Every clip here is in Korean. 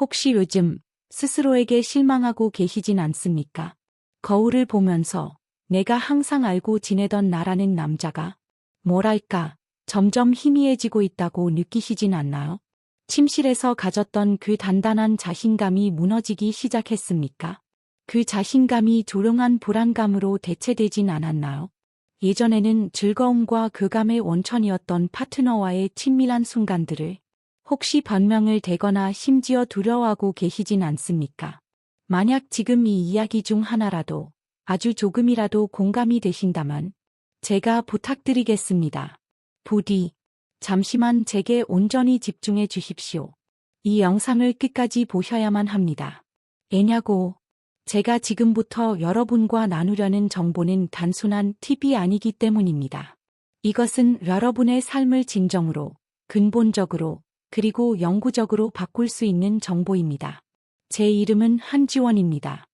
혹시 요즘 스스로에게 실망하고 계시진 않습니까? 거울을 보면서 내가 항상 알고 지내던 나라는 남자가 뭐랄까 점점 희미해지고 있다고 느끼시진 않나요? 침실에서 가졌던 그 단단한 자신감이 무너지기 시작했습니까? 그 자신감이 조용한 불안감으로 대체되진 않았나요? 예전에는 즐거움과 교감의 원천이었던 파트너와의 친밀한 순간들을 혹시 변명을 대거나 심지어 두려워하고 계시진 않습니까? 만약 지금 이 이야기 중 하나라도 아주 조금이라도 공감이 되신다면 제가 부탁드리겠습니다. 부디 잠시만 제게 온전히 집중해 주십시오. 이 영상을 끝까지 보셔야만 합니다. 왜냐고 제가 지금부터 여러분과 나누려는 정보는 단순한 팁이 아니기 때문입니다. 이것은 여러분의 삶을 진정으로, 근본적으로, 그리고 영구적으로 바꿀 수 있는 정보입니다. 제 이름은 한지원입니다.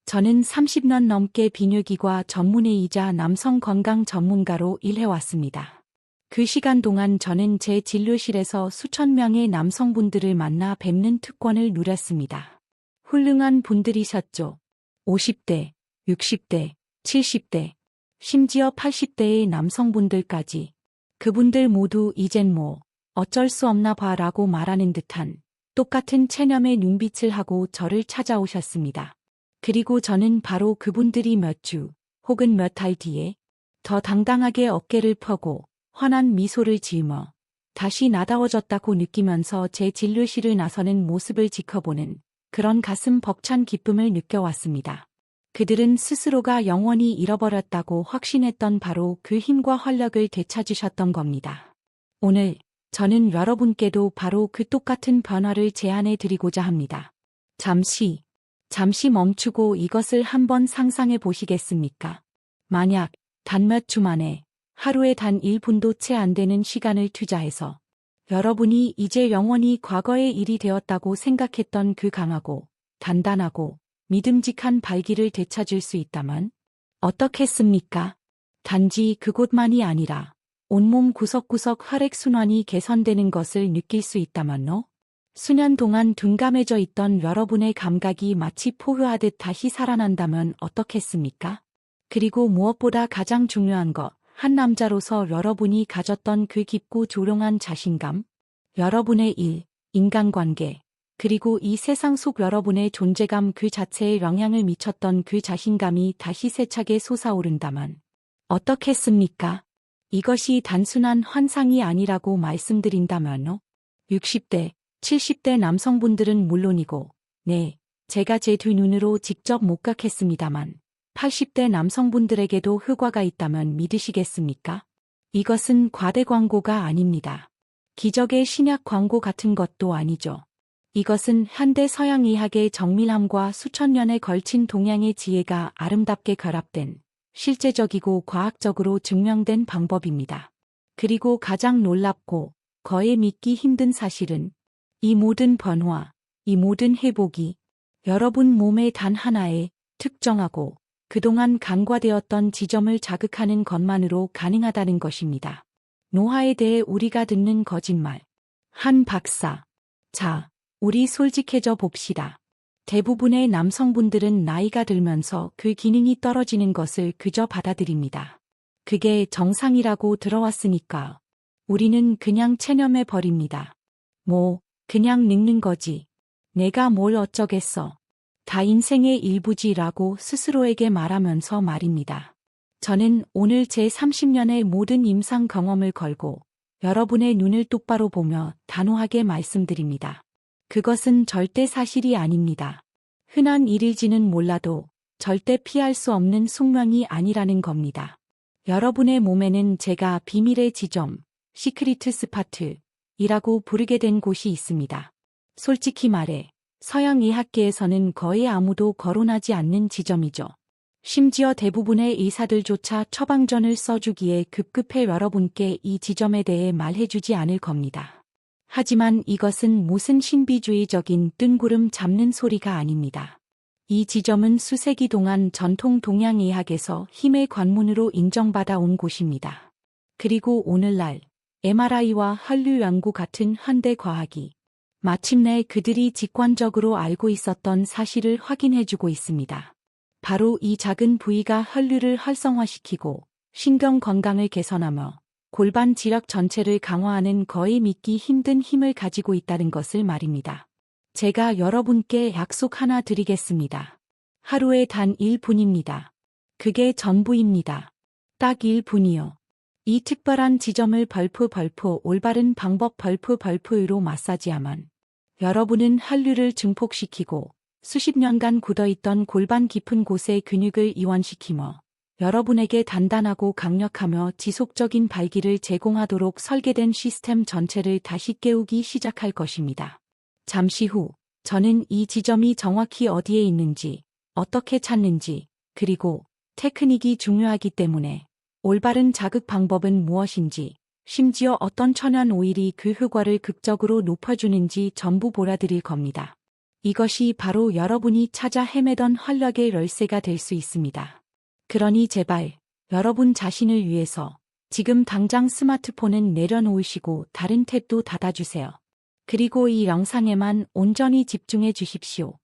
저는 30년 넘게 비뇨기과 전문의이자 남성 건강 전문가로 일해왔습니다. 그 시간 동안 저는 제 진료실에서 수천 명의 남성분들을 만나 뵙는 특권을 누렸습니다. 훌륭한 분들이셨죠. 50대, 60대, 70대, 심지어 80대의 남성분들까지. 그분들 모두 이젠 뭐 어쩔 수 없나 봐라고 말하는 듯한 똑같은 체념의 눈빛을 하고 저를 찾아오셨습니다. 그리고 저는 바로 그분들이 몇 주 혹은 몇 달 뒤에 더 당당하게 어깨를 펴고 환한 미소를 지으며 다시 나다워졌다고 느끼면서 제 진료실을 나서는 모습을 지켜보는 그런 가슴 벅찬 기쁨을 느껴왔습니다. 그들은 스스로가 영원히 잃어버렸다고 확신했던 바로 그 힘과 활력을 되찾으셨던 겁니다. 오늘 저는 여러분께도 바로 그 똑같은 변화를 제안해 드리고자 합니다. 잠시 멈추고 이것을 한번 상상해 보시겠습니까? 만약 단 몇 주 만에 하루에 단 1분도 채 안 되는 시간을 투자해서 여러분이 이제 영원히 과거의 일이 되었다고 생각했던 그 강하고 단단하고 믿음직한 발기를 되찾을 수 있다면 어떻겠습니까? 단지 그곳만이 아니라 온몸 구석구석 혈액순환이 개선되는 것을 느낄 수 있다면요? 수년 동안 둔감해져 있던 여러분의 감각이 마치 포효하듯 다시 살아난다면 어떻겠습니까? 그리고 무엇보다 가장 중요한 것, 한 남자로서 여러분이 가졌던 그 깊고 조용한 자신감, 여러분의 일, 인간관계, 그리고 이 세상 속 여러분의 존재감 그 자체에 영향을 미쳤던 그 자신감이 다시 세차게 솟아오른다면 어떻겠습니까? 이것이 단순한 환상이 아니라고 말씀드린다면요. 60대, 70대 남성분들은 물론이고, 네, 제가 제 두 눈으로 직접 목격했습니다만 80대 남성분들에게도 효과가 있다면 믿으시겠습니까? 이것은 과대 광고가 아닙니다. 기적의 신약 광고 같은 것도 아니죠. 이것은 현대 서양의학의 정밀함과 수천 년에 걸친 동양의 지혜가 아름답게 결합된 실제적이고 과학적으로 증명된 방법입니다. 그리고 가장 놀랍고 거의 믿기 힘든 사실은 이 모든 변화, 이 모든 회복이 여러분 몸의 단 하나의 특정하고 그동안 간과되었던 지점을 자극하는 것만으로 가능하다는 것입니다. 노화에 대해 우리가 듣는 거짓말. 한 박사. 자, 우리 솔직해져 봅시다. 대부분의 남성분들은 나이가 들면서 그 기능이 떨어지는 것을 그저 받아들입니다. 그게 정상이라고 들어왔으니까 우리는 그냥 체념해 버립니다. 그냥 늙는 거지. 내가 뭘 어쩌겠어. 다 인생의 일부지라고 스스로에게 말하면서 말입니다. 저는 오늘 제 30년의 모든 임상 경험을 걸고 여러분의 눈을 똑바로 보며 단호하게 말씀드립니다. 그것은 절대 사실이 아닙니다. 흔한 일일지는 몰라도 절대 피할 수 없는 숙명이 아니라는 겁니다. 여러분의 몸에는 제가 비밀의 지점, 시크리트 스파트이라고 부르게 된 곳이 있습니다. 솔직히 말해 서양의학계에서는 거의 아무도 거론하지 않는 지점이죠. 심지어 대부분의 의사들조차 처방전을 써주기에 급급해 여러분께 이 지점에 대해 말해주지 않을 겁니다. 하지만 이것은 무슨 신비주의적인 뜬구름 잡는 소리가 아닙니다. 이 지점은 수세기 동안 전통 동양의학에서 힘의 관문으로 인정받아 온 곳입니다. 그리고 오늘날 MRI와 혈류 연구 같은 현대 과학이 마침내 그들이 직관적으로 알고 있었던 사실을 확인해주고 있습니다. 바로 이 작은 부위가 혈류를 활성화시키고 신경 건강을 개선하며 골반 지력 전체를 강화하는 거의 믿기 힘든 힘을 가지고 있다는 것을 말입니다. 제가 여러분께 약속 하나 드리겠습니다. 하루에 단 1분입니다. 그게 전부입니다. 딱 1분이요. 이 특별한 지점을 벌프 올바른 방법 벌프로 마사지하면 여러분은 혈류를 증폭시키고 수십 년간 굳어있던 골반 깊은 곳의 근육을 이완시키며 여러분에게 단단하고 강력하며 지속적인 발기를 제공하도록 설계된 시스템 전체를 다시 깨우기 시작할 것입니다. 잠시 후 저는 이 지점이 정확히 어디에 있는지, 어떻게 찾는지, 그리고 테크닉이 중요하기 때문에 올바른 자극 방법은 무엇인지, 심지어 어떤 천연 오일이 그 효과를 극적으로 높여주는지 전부 보여드릴 겁니다. 이것이 바로 여러분이 찾아 헤매던 활력의 열쇠가 될 수 있습니다. 그러니 제발 여러분 자신을 위해서 지금 당장 스마트폰은 내려놓으시고 다른 탭도 닫아주세요. 그리고 이 영상에만 온전히 집중해 주십시오.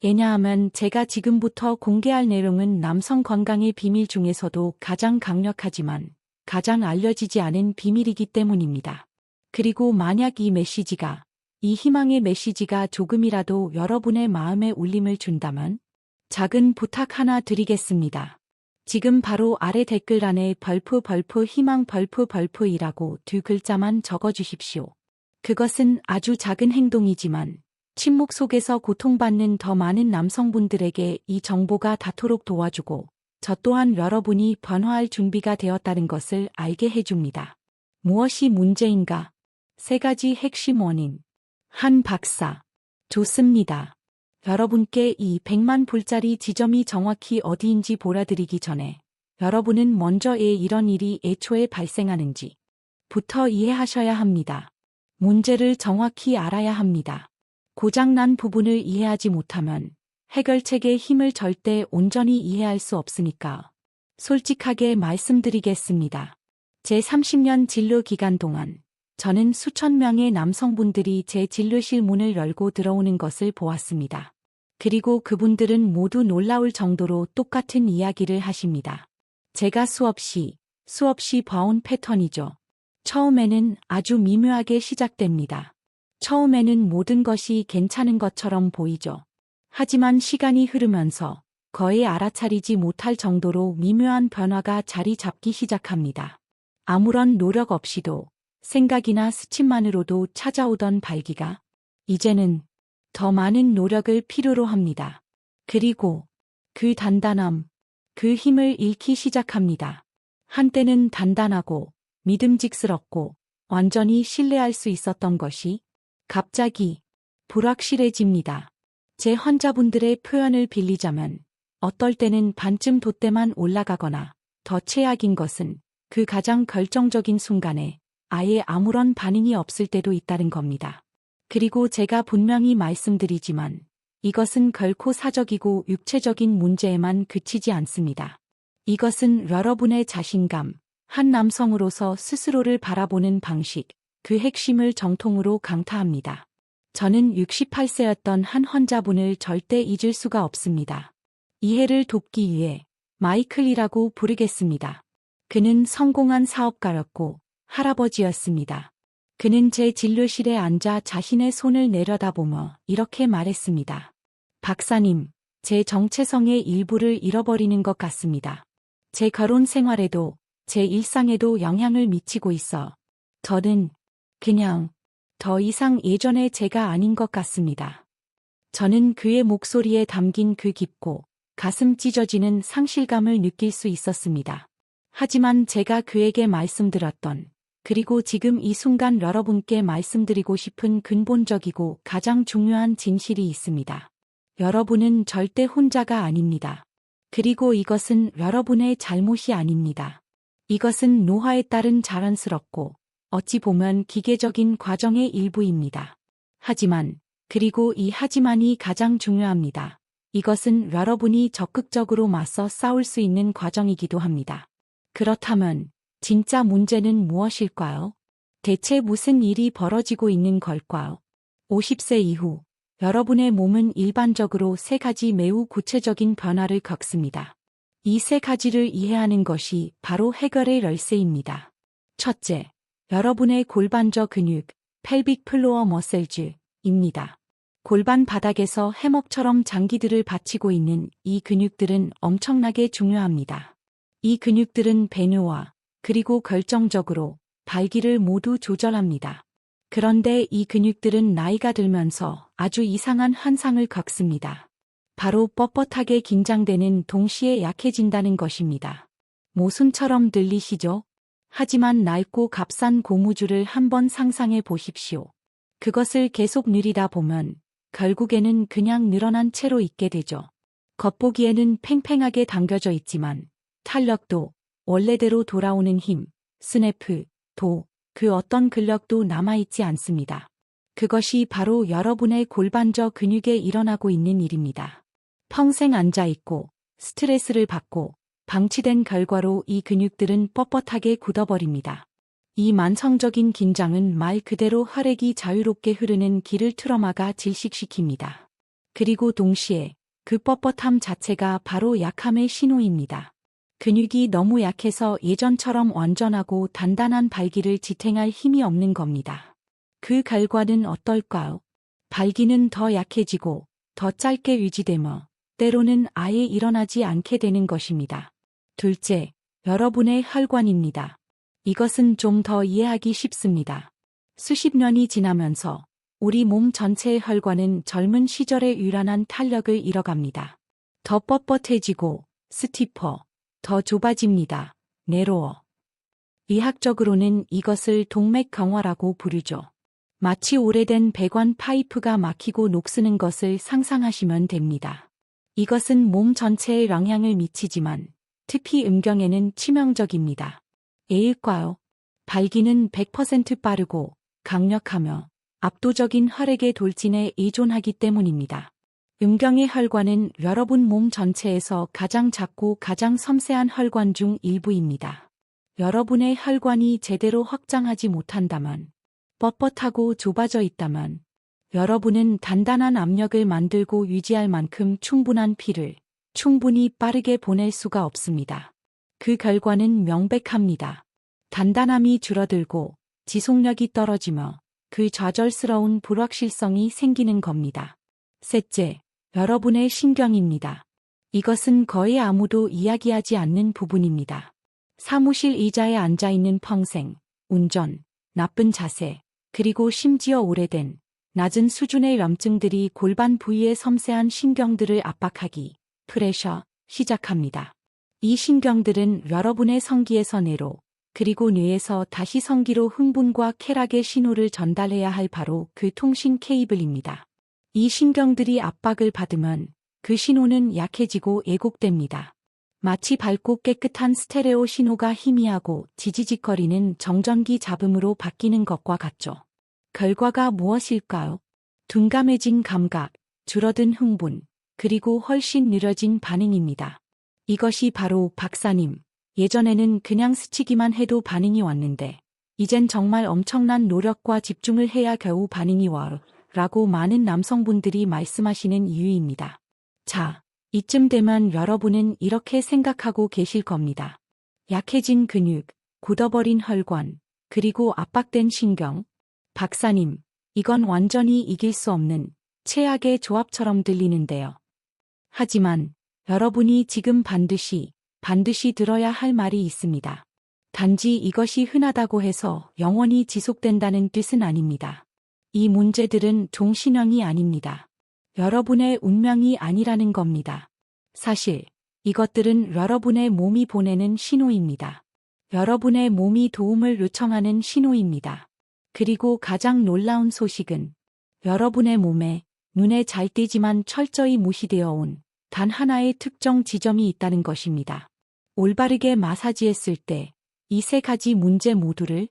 왜냐하면 제가 지금부터 공개할 내용은 남성 건강의 비밀 중에서도 가장 강력하지만 가장 알려지지 않은 비밀이기 때문입니다. 그리고 만약 이 메시지가, 이 희망의 메시지가 조금이라도 여러분의 마음에 울림을 준다면 작은 부탁 하나 드리겠습니다. 지금 바로 아래 댓글란에 벌프 희망 벌프이라고 두 글자만 적어주십시오. 그것은 아주 작은 행동이지만 침묵 속에서 고통받는 더 많은 남성분들에게 이 정보가 닿도록 도와주고 저 또한 여러분이 변화할 준비가 되었다는 것을 알게 해줍니다. 무엇이 문제인가? 3가지 핵심 원인. 한 박사. 좋습니다. 여러분께 이 100만 불짜리 지점이 정확히 어디인지 보여드리기 전에 여러분은 먼저 왜 이런 일이 애초에 발생하는지 부터 이해하셔야 합니다. 문제를 정확히 알아야 합니다. 고장난 부분을 이해하지 못하면 해결책의 힘을 절대 온전히 이해할 수 없으니까 솔직하게 말씀드리겠습니다. 제 30년 진료 기간 동안 저는 수천 명의 남성분들이 제 진료실 문을 열고 들어오는 것을 보았습니다. 그리고 그분들은 모두 놀라울 정도로 똑같은 이야기를 하십니다. 제가 수없이 봐온 패턴이죠. 처음에는 아주 미묘하게 시작됩니다. 처음에는 모든 것이 괜찮은 것처럼 보이죠. 하지만 시간이 흐르면서 거의 알아차리지 못할 정도로 미묘한 변화가 자리 잡기 시작합니다. 아무런 노력 없이도 생각이나 스침만으로도 찾아오던 발기가 이제는 더 많은 노력을 필요로 합니다. 그리고 그 단단함, 그 힘을 잃기 시작합니다. 한때는 단단하고 믿음직스럽고 완전히 신뢰할 수 있었던 것이 갑자기 불확실해집니다. 제 환자분들의 표현을 빌리자면 어떨 때는 반쯤 돛대만 올라가거나 더 최악인 것은 그 가장 결정적인 순간에 아예 아무런 반응이 없을 때도 있다는 겁니다. 그리고 제가 분명히 말씀드리지만 이것은 결코 사적이고 육체적인 문제에만 그치지 않습니다. 이것은 여러분의 자신감, 한 남성으로서 스스로를 바라보는 방식, 그 핵심을 정통으로 강타합니다. 저는 68세였던 한 환자분을 절대 잊을 수가 없습니다. 이해를 돕기 위해 마이클이라고 부르겠습니다. 그는 성공한 사업가였고 할아버지였습니다. 그는 제 진료실에 앉아 자신의 손을 내려다보며 이렇게 말했습니다. 박사님, 제 정체성의 일부를 잃어버리는 것 같습니다. 제 결혼 생활에도 제 일상에도 영향을 미치고 있어 저는 그냥 더 이상 예전의 제가 아닌 것 같습니다. 저는 그의 목소리에 담긴 그 깊고 가슴 찢어지는 상실감을 느낄 수 있었습니다. 하지만 제가 그에게 말씀드렸던 그리고 지금 이 순간 여러분께 말씀드리고 싶은 근본적이고 가장 중요한 진실이 있습니다. 여러분은 절대 혼자가 아닙니다. 그리고 이것은 여러분의 잘못이 아닙니다. 이것은 노화에 따른 자연스럽고 어찌 보면 기계적인 과정의 일부입니다. 하지만, 그리고 이 하지만이 가장 중요합니다. 이것은 여러분이 적극적으로 맞서 싸울 수 있는 과정이기도 합니다. 그렇다면 진짜 문제는 무엇일까요? 대체 무슨 일이 벌어지고 있는 걸까요? 50세 이후 여러분의 몸은 일반적으로 세 가지 매우 구체적인 변화를 겪습니다. 이 세 가지를 이해하는 것이 바로 해결의 열쇠입니다. 첫째, 여러분의 골반저 근육, pelvic floor muscles입니다. 골반 바닥에서 해먹처럼 장기들을 받치고 있는 이 근육들은 엄청나게 중요합니다. 이 근육들은 배뇨와 그리고 결정적으로 발기를 모두 조절합니다. 그런데 이 근육들은 나이가 들면서 아주 이상한 현상을 겪습니다. 바로 뻣뻣하게 긴장되는 동시에 약해진다는 것입니다. 모순처럼 들리시죠? 하지만 낡고 값싼 고무줄을 한번 상상해 보십시오. 그것을 계속 누리다 보면 결국에는 그냥 늘어난 채로 있게 되죠. 겉보기에는 팽팽하게 당겨져 있지만 탄력도, 원래대로 돌아오는 힘, 스냅프, 그 어떤 근력도 남아있지 않습니다. 그것이 바로 여러분의 골반저 근육에 일어나고 있는 일입니다. 평생 앉아있고 스트레스를 받고 방치된 결과로 이 근육들은 뻣뻣하게 굳어버립니다. 이 만성적인 긴장은 말 그대로 혈액이 자유롭게 흐르는 길을 틀어막아 질식시킵니다. 그리고 동시에 그 뻣뻣함 자체가 바로 약함의 신호입니다. 근육이 너무 약해서 예전처럼 완전하고 단단한 발기를 지탱할 힘이 없는 겁니다. 그 결과는 어떨까요? 발기는 더 약해지고 더 짧게 유지되며 때로는 아예 일어나지 않게 되는 것입니다. 둘째, 여러분의 혈관입니다. 이것은 좀 더 이해하기 쉽습니다. 수십 년이 지나면서 우리 몸 전체의 혈관은 젊은 시절의 유란한 탄력을 잃어갑니다. 더 뻣뻣해지고 스티퍼, 더 좁아집니다. 내로워. 의학적으로는 이것을 동맥경화라고 부르죠. 마치 오래된 배관 파이프가 막히고 녹쓰는 것을 상상하시면 됩니다. 이것은 몸 전체에 영향을 미치지만 특히 음경에는 치명적입니다. 왜일까요? 발기는 100% 빠르고 강력하며 압도적인 혈액의 돌진에 의존하기 때문입니다. 음경의 혈관은 여러분 몸 전체에서 가장 작고 가장 섬세한 혈관 중 일부입니다. 여러분의 혈관이 제대로 확장하지 못한다면, 뻣뻣하고 좁아져 있다면, 여러분은 단단한 압력을 만들고 유지할 만큼 충분한 피를 충분히 빠르게 보낼 수가 없습니다. 그 결과는 명백합니다. 단단함이 줄어들고 지속력이 떨어지며 그 좌절스러운 불확실성이 생기는 겁니다. 셋째, 여러분의 신경입니다. 이것은 거의 아무도 이야기하지 않는 부분입니다. 사무실 의자에 앉아있는 평생, 운전, 나쁜 자세, 그리고 심지어 오래된, 낮은 수준의 염증들이 골반 부위의 섬세한 신경들을 압박하기, 프레셔, 시작합니다. 이 신경들은 여러분의 성기에서 뇌로, 그리고 뇌에서 다시 성기로 흥분과 쾌락의 신호를 전달해야 할 바로 그 통신 케이블입니다. 이 신경들이 압박을 받으면 그 신호는 약해지고 왜곡됩니다. 마치 밝고 깨끗한 스테레오 신호가 희미하고 지지직거리는 정전기 잡음으로 바뀌는 것과 같죠. 결과가 무엇일까요? 둔감해진 감각, 줄어든 흥분, 그리고 훨씬 느려진 반응입니다. 이것이 바로 박사님, 예전에는 그냥 스치기만 해도 반응이 왔는데 이젠 정말 엄청난 노력과 집중을 해야 겨우 반응이 와 라고 많은 남성분들이 말씀하시는 이유입니다. 자, 이쯤 되면 여러분은 이렇게 생각하고 계실 겁니다. 약해진 근육, 굳어버린 혈관, 그리고 압박된 신경. 박사님, 이건 완전히 이길 수 없는 최악의 조합처럼 들리는데요. 하지만 여러분이 지금 반드시 들어야 할 말이 있습니다. 단지 이것이 흔하다고 해서 영원히 지속된다는 뜻은 아닙니다. 이 문제들은 종신형이 아닙니다. 여러분의 운명이 아니라는 겁니다. 사실 이것들은 여러분의 몸이 보내는 신호입니다. 여러분의 몸이 도움을 요청하는 신호입니다. 그리고 가장 놀라운 소식은 여러분의 몸에 눈에 잘 띄지만 철저히 무시되어 온 단 하나의 특정 지점이 있다는 것입니다. 올바르게 마사지했을 때 이 세 가지 문제 모두를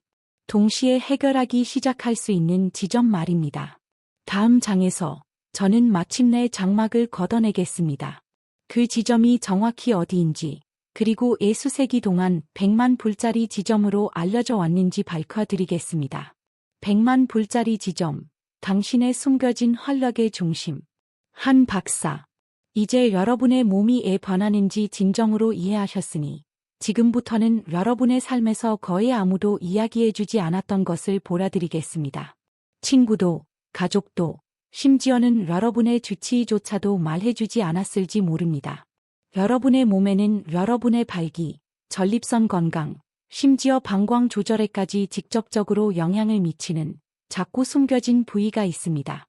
동시에 해결하기 시작할 수 있는 지점 말입니다. 다음 장에서 저는 마침내 장막을 걷어내겠습니다. 그 지점이 정확히 어디인지, 그리고 수세기 동안 100만 불짜리 지점으로 알려져 왔는지 밝혀드리겠습니다. 100만 불짜리 지점, 당신의 숨겨진 활력의 중심. 한 박사. 이제 여러분의 몸이 왜 변하는지 진정으로 이해하셨으니 지금부터는 여러분의 삶에서 거의 아무도 이야기해주지 않았던 것을 보여드리겠습니다. 친구도, 가족도, 심지어는 여러분의 주치의조차도 말해주지 않았을지 모릅니다. 여러분의 몸에는 여러분의 발기, 전립선 건강, 심지어 방광 조절에까지 직접적으로 영향을 미치는 작고 숨겨진 부위가 있습니다.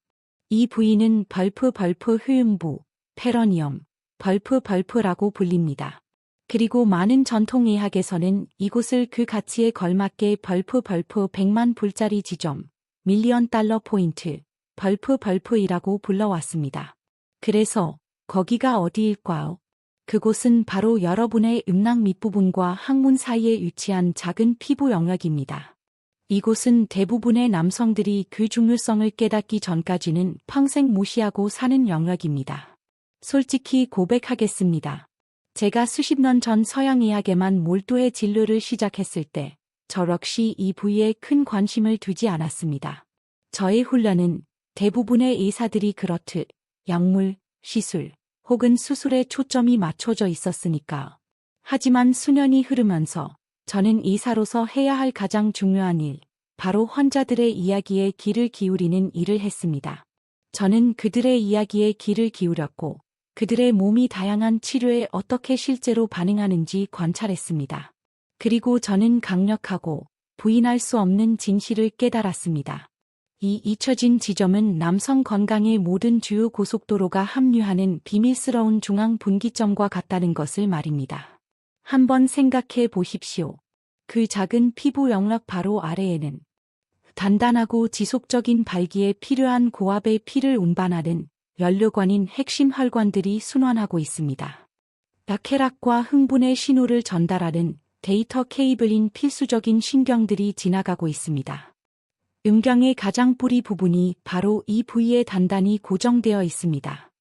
이 부위는 벌프 후음부, 페러니엄, 벌프라고 불립니다. 그리고 많은 전통의학에서는 이곳을 그 가치에 걸맞게 벌프 100만 불짜리 지점, 밀리언 달러 포인트, 벌프이라고 불러왔습니다. 그래서 거기가 어디일까요? 그곳은 바로 여러분의 음낭 밑부분과 항문 사이에 위치한 작은 피부 영역입니다. 이곳은 대부분의 남성들이 그 중요성을 깨닫기 전까지는 평생 무시하고 사는 영역입니다. 솔직히 고백하겠습니다. 제가 수십 년 전 서양의학에만 몰두해 진료를 시작했을 때 저 역시 이 부위에 큰 관심을 두지 않았습니다. 저의 훈련은 대부분의 의사들이 그렇듯 약물, 시술, 혹은 수술에 초점이 맞춰져 있었으니까. 하지만 수년이 흐르면서 저는 의사로서 해야 할 가장 중요한 일, 바로 환자들의 이야기에 귀를 기울이는 일을 했습니다. 저는 그들의 이야기에 귀를 기울였고 그들의 몸이 다양한 치료에 어떻게 실제로 반응하는지 관찰했습니다. 그리고 저는 강력하고 부인할 수 없는 진실을 깨달았습니다. 이 잊혀진 지점은 남성 건강의 모든 주요 고속도로가 합류하는 비밀스러운 중앙 분기점과 같다는 것을 말입니다. 한번 생각해 보십시오. 그 작은 피부 영역 바로 아래에는 단단하고 지속적인 발기에 필요한 고압의 피를 운반하는 연료관인 핵심 혈관들이 순환하고 있습니다. 쾌락과 흥분의 신호를 전달하는 데이터 케이블인 필수적인 신경들이 지나가고 있습니다. 음경의 가장 뿌리 부분이 바로 이 부위에 단단히 고정되어 있습니다.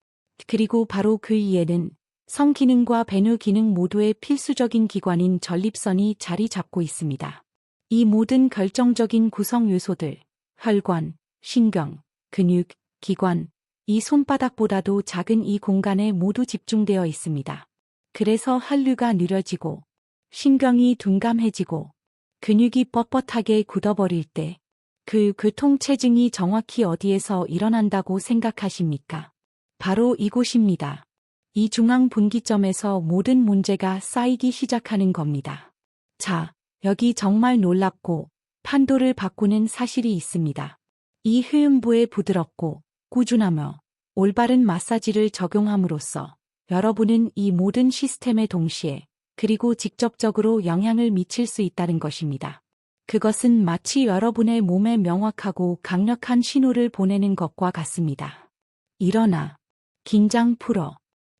그리고 바로 그 위에는 성기능과 배뇨 기능 모두의 필수적인 기관인 전립선이 자리 잡고 있습니다. 이 모든 결정적인 구성 요소들, 혈관, 신경, 근육, 기관, 이 손바닥보다도 작은 이 공간에 모두 집중되어 있습니다. 그래서 혈류가 느려지고 신경이 둔감해지고 근육이 뻣뻣하게 굳어버릴 때 그 교통체증이 정확히 어디에서 일어난다고 생각하십니까? 바로 이곳입니다. 이 중앙 분기점에서 모든 문제가 쌓이기 시작하는 겁니다. 자, 여기 정말 놀랍고 판도를 바꾸는 사실이 있습니다. 이 후음부에 부드럽고 꾸준하며 올바른 마사지를 적용함으로써 여러분은 이 모든 시스템에 동시에 그리고 직접적으로 영향을 미칠 수 있다는 것입니다. 그것은 마치 여러분의 몸에 명확하고 강력한 신호를 보내는 것과 같습니다. 일어나. 긴장 풀어.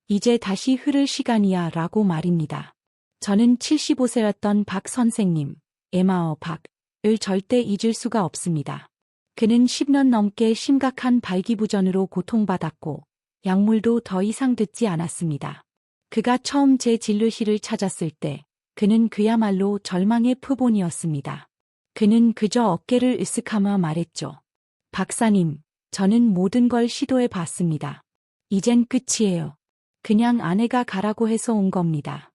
이제 다시 흐를 시간이야 라고 말입니다. 저는 75세였던 박 선생님, 에마어 박을 절대 잊을 수가 없습니다. 그는 10년 넘게 심각한 발기부전으로 고통받았고 약물도 더 이상 듣지 않았습니다. 그가 처음 제 진료실을 찾았을 때 그는 그야말로 절망의 표본이었습니다. 그는 그저 어깨를 으쓱하며 말했죠. 박사님, 저는 모든 걸 시도해 봤습니다. 이젠 끝이에요. 그냥 아내가 가라고 해서 온 겁니다.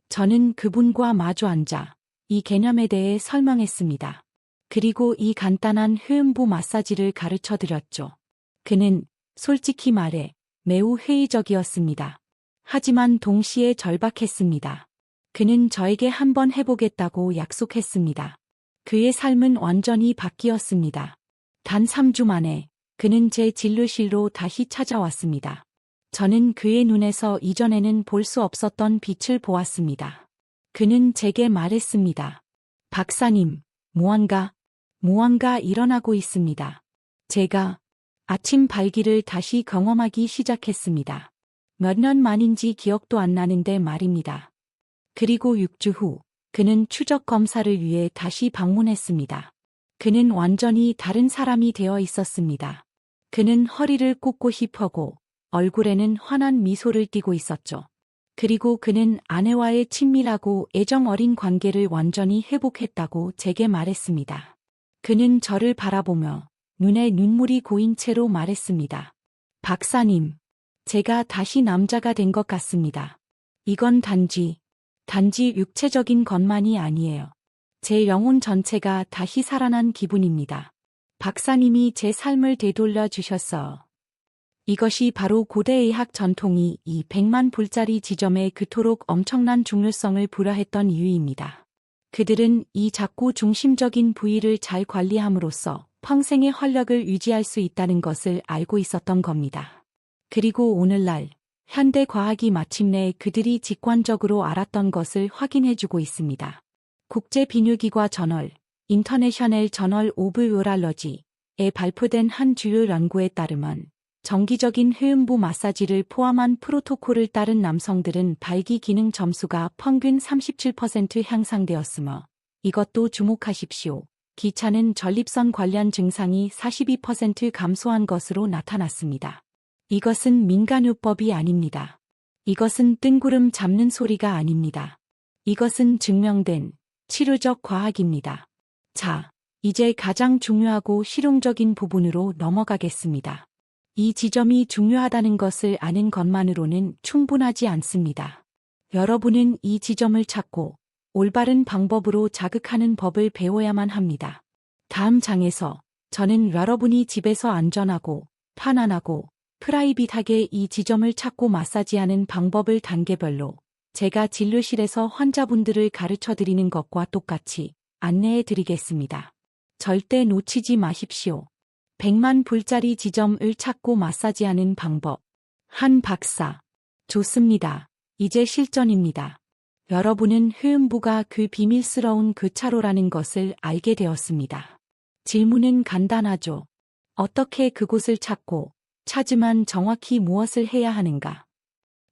저는 그분과 마주 앉아 이 개념에 대해 설명했습니다. 그리고 이 간단한 후음부 마사지를 가르쳐 드렸죠. 그는 솔직히 말해 매우 회의적이었습니다. 하지만 동시에 절박했습니다. 그는 저에게 한번 해보겠다고 약속했습니다. 그의 삶은 완전히 바뀌었습니다. 단 3주 만에 그는 제 진료실로 다시 찾아왔습니다. 저는 그의 눈에서 이전에는 볼 수 없었던 빛을 보았습니다. 그는 제게 말했습니다. 박사님, 무언가 일어나고 있습니다. 제가 아침 발기를 다시 경험하기 시작했습니다. 몇 년 만인지 기억도 안 나는데 말입니다. 그리고 6주 후 그는 추적 검사를 위해 다시 방문했습니다. 그는 완전히 다른 사람이 되어 있었습니다. 그는 허리를 꼿꼿이 펴고 얼굴에는 환한 미소를 띠고 있었죠. 그리고 그는 아내와의 친밀하고 애정 어린 관계를 완전히 회복했다고 제게 말했습니다. 그는 저를 바라보며 눈에 눈물이 고인 채로 말했습니다. 박사님, 제가 다시 남자가 된 것 같습니다. 이건 단지 육체적인 것만이 아니에요. 제 영혼 전체가 다시 살아난 기분입니다. 박사님이 제 삶을 되돌려 주셨어요. 이것이 바로 고대 의학 전통이 이 100만 불짜리 지점에 그토록 엄청난 중요성을 부여했던 이유입니다. 그들은 이 작고 중심적인 부위를 잘 관리함으로써 평생의 활력을 유지할 수 있다는 것을 알고 있었던 겁니다. 그리고 오늘날 현대 과학이 마침내 그들이 직관적으로 알았던 것을 확인해주고 있습니다. 국제비뇨기과 저널, 인터내셔널 저널 오브 요랄러지에 발표된 한 주요 연구에 따르면 정기적인 회음부 마사지를 포함한 프로토콜을 따른 남성들은 발기 기능 점수가 평균 37% 향상되었으며 이것도 주목하십시오. 기차는 전립선 관련 증상이 42% 감소한 것으로 나타났습니다. 이것은 민간요법이 아닙니다. 이것은 뜬구름 잡는 소리가 아닙니다. 이것은 증명된 치료적 과학입니다. 자, 이제 가장 중요하고 실용적인 부분으로 넘어가겠습니다. 이 지점이 중요하다는 것을 아는 것만으로는 충분하지 않습니다. 여러분은 이 지점을 찾고 올바른 방법으로 자극하는 법을 배워야만 합니다. 다음 장에서 저는 여러분이 집에서 안전하고 편안하고 프라이빗하게 이 지점을 찾고 마사지하는 방법을 단계별로 제가 진료실에서 환자분들을 가르쳐 드리는 것과 똑같이 안내해 드리겠습니다. 절대 놓치지 마십시오. 100만 불짜리 지점을 찾고 마사지하는 방법. 한 박사. 좋습니다. 이제 실전입니다. 여러분은 회음부가 그 비밀스러운 그 차로라는 것을 알게 되었습니다. 질문은 간단하죠. 어떻게 그곳을 찾으면 정확히 무엇을 해야 하는가?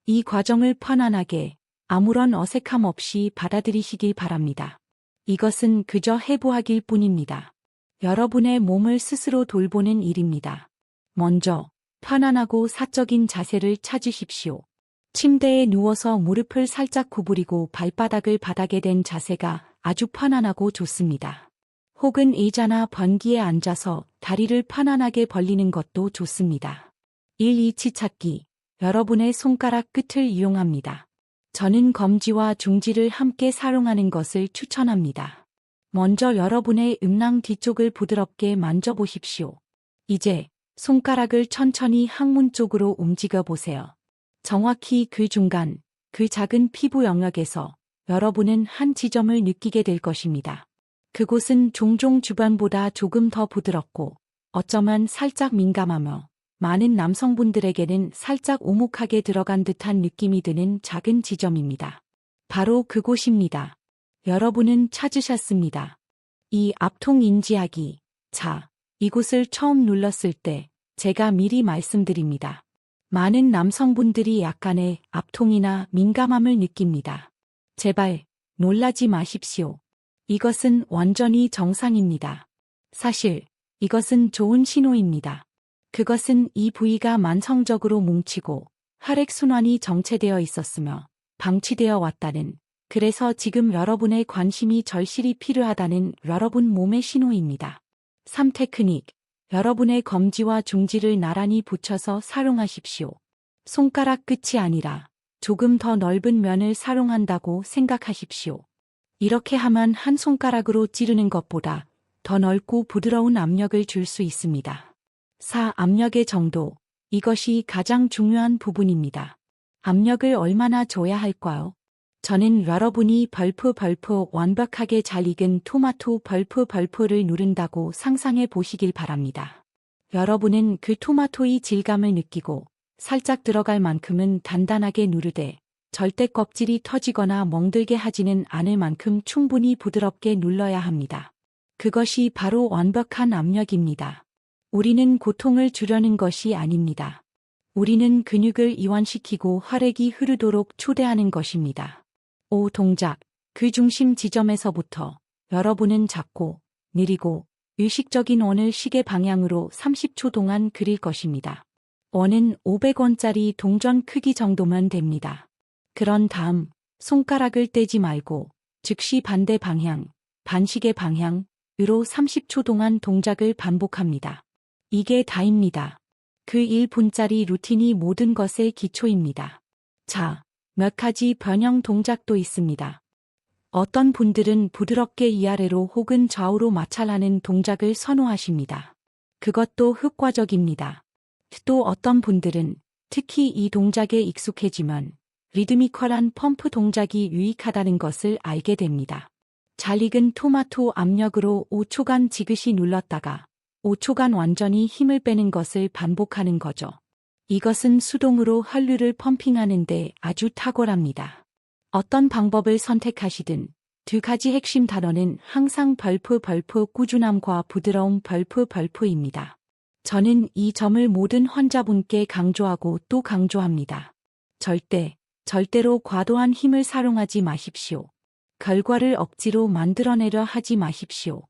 이 과정을 편안하게 아무런 어색함 없이 받아들이시길 바랍니다. 이것은 그저 해부하길 뿐입니다. 여러분의 몸을 스스로 돌보는 일입니다. 먼저 편안하고 사적인 자세를 찾으십시오. 침대에 누워서 무릎을 살짝 구부리고 발바닥을 바닥에 댄 자세가 아주 편안하고 좋습니다. 혹은 의자나 변기에 앉아서 다리를 편안하게 벌리는 것도 좋습니다. 1-2치 찾기. 여러분의 손가락 끝을 이용합니다. 저는 검지와 중지를 함께 사용하는 것을 추천합니다. 먼저 여러분의 음낭 뒤쪽을 부드럽게 만져보십시오. 이제 손가락을 천천히 항문 쪽으로 움직여 보세요. 정확히 그 중간, 그 작은 피부 영역에서 여러분은 한 지점을 느끼게 될 것입니다. 그곳은 종종 주변보다 조금 더 부드럽고 어쩌면 살짝 민감하며 많은 남성분들에게는 살짝 오목하게 들어간 듯한 느낌이 드는 작은 지점입니다. 바로 그곳입니다. 여러분은 찾으셨습니다. 이 압통 인지하기. 자, 이곳을 처음 눌렀을 때 제가 미리 말씀드립니다. 많은 남성분들이 약간의 압통이나 민감함을 느낍니다. 제발 놀라지 마십시오. 이것은 완전히 정상입니다. 사실 이것은 좋은 신호입니다. 그것은 이 부위가 만성적으로 뭉치고 혈액순환이 정체되어 있었으며 방치되어 왔다는, 그래서 지금 여러분의 관심이 절실히 필요하다는 여러분 몸의 신호입니다. 3. 테크닉. 여러분의 검지와 중지를 나란히 붙여서 사용하십시오. 손가락 끝이 아니라 조금 더 넓은 면을 사용한다고 생각하십시오. 이렇게 하면 한 손가락으로 찌르는 것보다 더 넓고 부드러운 압력을 줄 수 있습니다. 4. 압력의 정도. 이것이 가장 중요한 부분입니다. 압력을 얼마나 줘야 할까요? 저는 여러분이 벌프 완벽하게 잘 익은 토마토 벌프를 누른다고 상상해 보시길 바랍니다. 여러분은 그 토마토의 질감을 느끼고 살짝 들어갈 만큼은 단단하게 누르되 절대 껍질이 터지거나 멍들게 하지는 않을 만큼 충분히 부드럽게 눌러야 합니다. 그것이 바로 완벽한 압력입니다. 우리는 고통을 주려는 것이 아닙니다. 우리는 근육을 이완시키고 혈액이 흐르도록 초대하는 것입니다. 5. 동작. 그 중심 지점에서부터 여러분은 작고 느리고 의식적인 원을 시계 방향으로 30초 동안 그릴 것입니다. 원은 500원짜리 동전 크기 정도면 됩니다. 그런 다음 손가락을 떼지 말고 즉시 반대 방향, 반시계 방향으로 30초 동안 동작을 반복합니다. 이게 다입니다. 그 1분짜리 루틴이 모든 것의 기초입니다. 자, 몇 가지 변형 동작도 있습니다. 어떤 분들은 부드럽게 위아래로 혹은 좌우로 마찰하는 동작을 선호하십니다. 그것도 효과적입니다. 또 어떤 분들은 특히 이 동작에 익숙해지면 리드미컬한 펌프 동작이 유익하다는 것을 알게 됩니다. 잘 익은 토마토 압력으로 5초간 지그시 눌렀다가 5초간 완전히 힘을 빼는 것을 반복하는 거죠. 이것은 수동으로 혈류를 펌핑하는데 아주 탁월합니다. 어떤 방법을 선택하시든 두 가지 핵심 단어는 항상 꾸준함과 부드러움 입니다. 저는 이 점을 모든 환자분께 강조하고 또 강조합니다. 절대로 과도한 힘을 사용하지 마십시오. 결과를 억지로 만들어내려 하지 마십시오.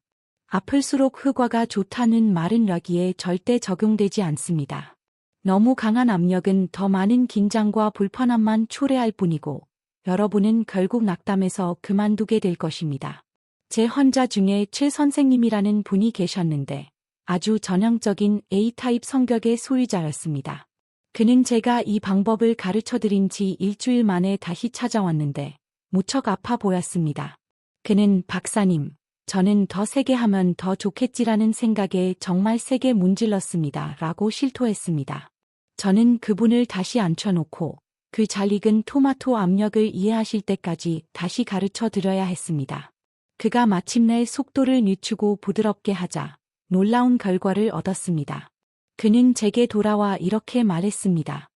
아플수록 효과가 좋다는 말은 여기에 절대 적용되지 않습니다. 너무 강한 압력은 더 많은 긴장과 불편함만 초래할 뿐이고 여러분은 결국 낙담해서 그만두게 될 것입니다. 제 환자 중에 최 선생님이라는 분이 계셨는데 아주 전형적인 A타입 성격의 소유자였습니다. 그는 제가 이 방법을 가르쳐드린 지 일주일 만에 다시 찾아왔는데 무척 아파 보였습니다. 그는 박사님, 저는 더 세게 하면 더 좋겠지라는 생각에 정말 세게 문질렀습니다. 라고 실토했습니다. 저는 그분을 다시 앉혀놓고 그 잘 익은 토마토 압력을 이해하실 때까지 다시 가르쳐 드려야 했습니다. 그가 마침내 속도를 늦추고 부드럽게 하자 놀라운 결과를 얻었습니다. 그는 제게 돌아와 이렇게 말했습니다.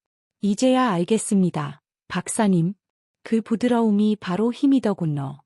이제야 알겠습니다. 박사님, 그 부드러움이 바로 힘이더군요.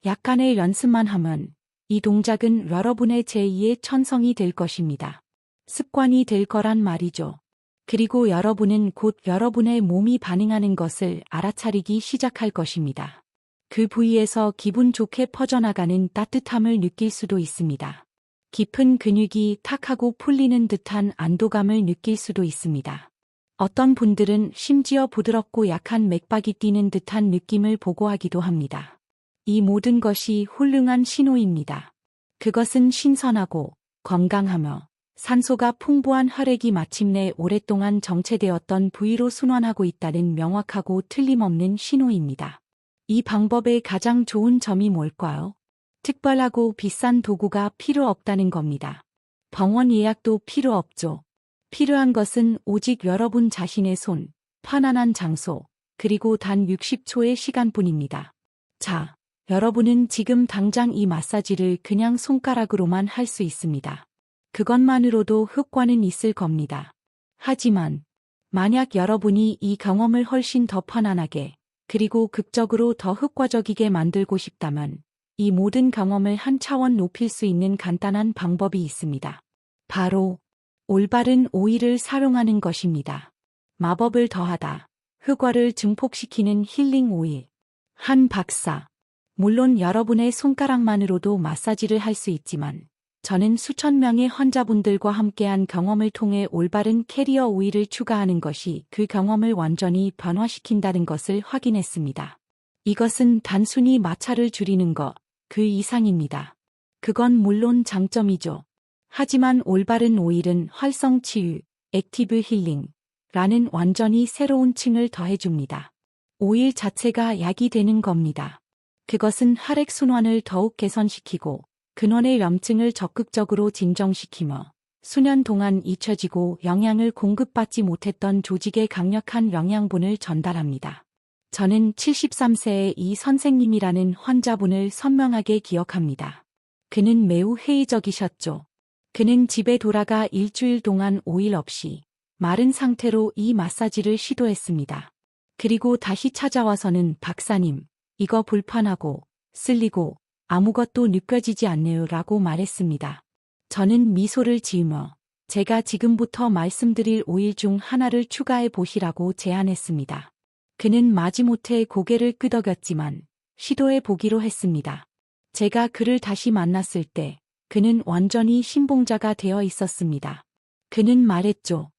약간의 연습만 하면 이 동작은 여러분의 제2의 천성이 될 것입니다. 습관이 될 거란 말이죠. 그리고 여러분은 곧 여러분의 몸이 반응하는 것을 알아차리기 시작할 것입니다. 그 부위에서 기분 좋게 퍼져나가는 따뜻함을 느낄 수도 있습니다. 깊은 근육이 탁 하고 풀리는 듯한 안도감을 느낄 수도 있습니다. 어떤 분들은 심지어 부드럽고 약한 맥박이 뛰는 듯한 느낌을 보고하기도 합니다. 이 모든 것이 훌륭한 신호입니다. 그것은 신선하고 건강하며 산소가 풍부한 혈액이 마침내 오랫동안 정체되었던 부위로 순환하고 있다는 명확하고 틀림없는 신호입니다. 이 방법의 가장 좋은 점이 뭘까요? 특별하고 비싼 도구가 필요 없다는 겁니다. 병원 예약도 필요 없죠. 필요한 것은 오직 여러분 자신의 손, 편안한 장소, 그리고 단 60초의 시간뿐입니다. 자, 여러분은 지금 당장 이 마사지를 그냥 손가락으로만 할 수 있습니다. 그것만으로도 효과는 있을 겁니다. 하지만 만약 여러분이 이 경험을 훨씬 더 편안하게 그리고 극적으로 더 효과적이게 만들고 싶다면 이 모든 경험을 한 차원 높일 수 있는 간단한 방법이 있습니다. 바로 올바른 오일을 사용하는 것입니다. 마법을 더하다, 효과를 증폭시키는 힐링 오일. 한 박사. 물론 여러분의 손가락만으로도 마사지를 할 수 있지만 저는 수천 명의 환자분들과 함께한 경험을 통해 올바른 캐리어 오일을 추가하는 것이 그 경험을 완전히 변화시킨다는 것을 확인했습니다. 이것은 단순히 마찰을 줄이는 것, 그 이상입니다. 그건 물론 장점이죠. 하지만 올바른 오일은 활성 치유, 액티브 힐링, 라는 완전히 새로운 층을 더해줍니다. 오일 자체가 약이 되는 겁니다. 그것은 혈액 순환을 더욱 개선시키고 근원의 염증을 적극적으로 진정시키며 수년 동안 잊혀지고 영양을 공급받지 못했던 조직에 강력한 영양분을 전달합니다. 저는 73세의 이 선생님이라는 환자분을 선명하게 기억합니다. 그는 매우 회의적이셨죠. 그는 집에 돌아가 일주일 동안 오일 없이 마른 상태로 이 마사지를 시도했습니다. 그리고 다시 찾아와서는 박사님, 이거 불편하고 쓸리고 아무것도 느껴지지 않네요 라고 말했습니다. 저는 미소를 지으며 제가 지금부터 말씀드릴 오일 중 하나를 추가해 보시라고 제안했습니다. 그는 마지못해 고개를 끄덕였지만 시도해 보기로 했습니다. 제가 그를 다시 만났을 때 그는 완전히 신봉자가 되어 있었습니다. 그는 말했죠.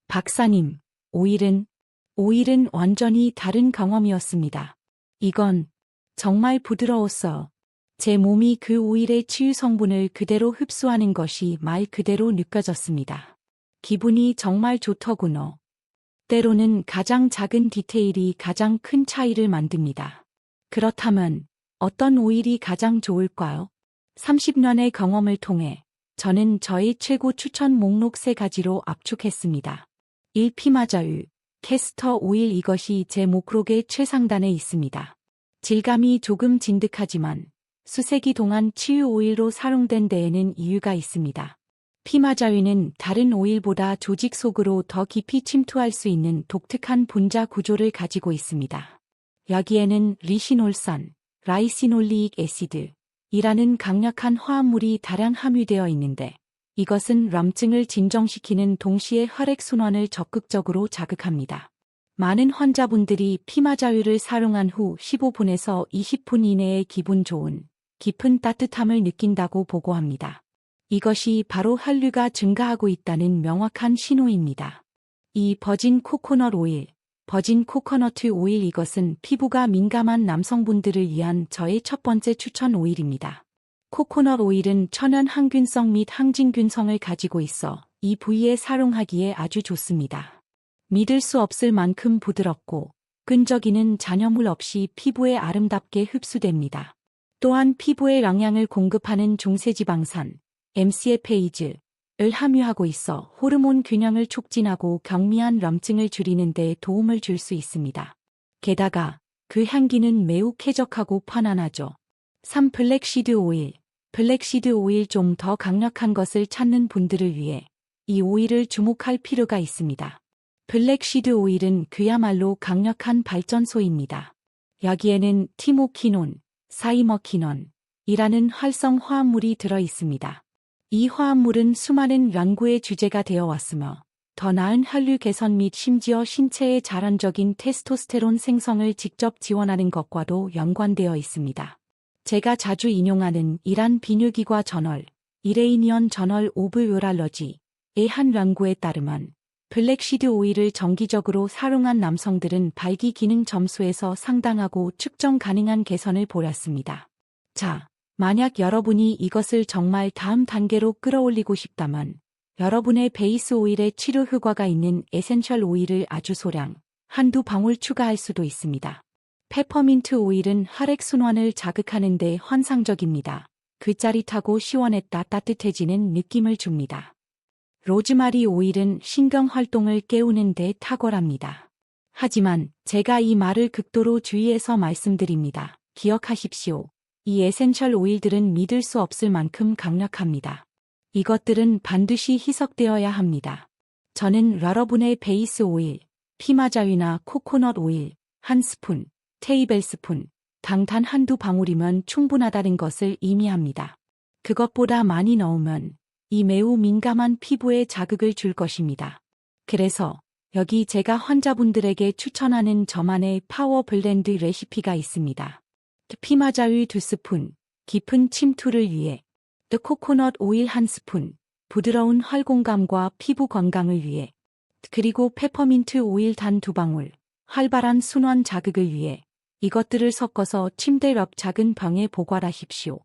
박사님, 오일은 완전히 다른 경험이었습니다. 이건 정말 부드러웠어요. 제 몸이 그 오일의 치유 성분을 그대로 흡수하는 것이 말 그대로 느껴졌습니다. 기분이 정말 좋더구나. 때로는 가장 작은 디테일이 가장 큰 차이를 만듭니다. 그렇다면 어떤 오일이 가장 좋을까요? 30년의 경험을 통해 저는 저의 최고 추천 목록 3가지로 압축했습니다. 1. 피마자유, 캐스터 오일. 이것이 제 목록의 최상단에 있습니다. 질감이 조금 진득하지만 수세기 동안 치유 오일로 사용된 데에는 이유가 있습니다. 피마자유는 다른 오일보다 조직 속으로 더 깊이 침투할 수 있는 독특한 분자 구조를 가지고 있습니다. 여기에는 리시놀산, 라이시놀리익 애시드, 이라는 강력한 화합물이 다량 함유되어 있는데 이것은 럼증을 진정시키는 동시에 혈액순환을 적극적으로 자극합니다. 많은 환자분들이 피마자유를 사용한 후 15분에서 20분 이내에 기분 좋은, 깊은 따뜻함을 느낀다고 보고합니다. 이것이 바로 혈류가 증가하고 있다는 명확한 신호입니다. 2. 버진 코코넛 오일, 버진 코코넛 오일. 이것은 피부가 민감한 남성분들을 위한 저의 첫 번째 추천 오일입니다. 코코넛 오일은 천연 항균성 및 항진균성을 가지고 있어 이 부위에 사용하기에 아주 좋습니다. 믿을 수 없을 만큼 부드럽고 끈적이는 잔여물 없이 피부에 아름답게 흡수됩니다. 또한 피부에 영양을 공급하는 중세지방산, MCFA를 함유하고 있어 호르몬 균형을 촉진하고 경미한 럼증을 줄이는 데 도움을 줄 수 있습니다. 게다가 그 향기는 매우 쾌적하고 편안하죠. 3. 블랙시드 오일. 블랙시드 오일. 좀 더 강력한 것을 찾는 분들을 위해 이 오일을 주목할 필요가 있습니다. 블랙시드 오일은 그야말로 강력한 발전소입니다. 여기에는 티모키논, 사이머키넌이라는 활성 화합물이 들어 있습니다. 이 화합물은 수많은 연구의 주제가 되어 왔으며 더 나은 혈류 개선 및 심지어 신체의 자연적인 테스토스테론 생성을 직접 지원하는 것과도 연관되어 있습니다. 제가 자주 인용하는 이란 비뇨기과 저널, 이레이니언 저널 오브 요랄러지의 한 연구에 따르면 블랙시드 오일을 정기적으로 사용한 남성들은 발기 기능 점수에서 상당하고 측정 가능한 개선을 보였습니다. 자, 만약 여러분이 이것을 정말 다음 단계로 끌어올리고 싶다면 여러분의 베이스 오일에 치료 효과가 있는 에센셜 오일을 아주 소량, 한두 방울 추가할 수도 있습니다. 페퍼민트 오일은 혈액순환을 자극하는 데 환상적입니다. 그 짜릿하고 시원했다 따뜻해지는 느낌을 줍니다. 로즈마리 오일은 신경활동을 깨우는 데 탁월합니다. 하지만 제가 이 말을 극도로 주의해서 말씀드립니다. 기억하십시오. 이 에센셜 오일들은 믿을 수 없을 만큼 강력합니다. 이것들은 반드시 희석되어야 합니다. 저는 여러분의 베이스 오일, 피마자유나 코코넛 오일, 한 스푼, 테이블스푼, 당 단 한두 방울이면 충분하다는 것을 의미합니다. 그것보다 많이 넣으면 이 매우 민감한 피부에 자극을 줄 것입니다. 그래서 여기 제가 환자분들에게 추천하는 저만의 파워 블렌드 레시피가 있습니다. 피마자유 2스푼, 깊은 침투를 위해 코코넛 오일 1스푼, 부드러운 혈공감과 피부 건강을 위해 그리고 페퍼민트 오일 단 2방울, 활발한 순환 자극을 위해 이것들을 섞어서 침대 옆 작은 병에 보관하십시오.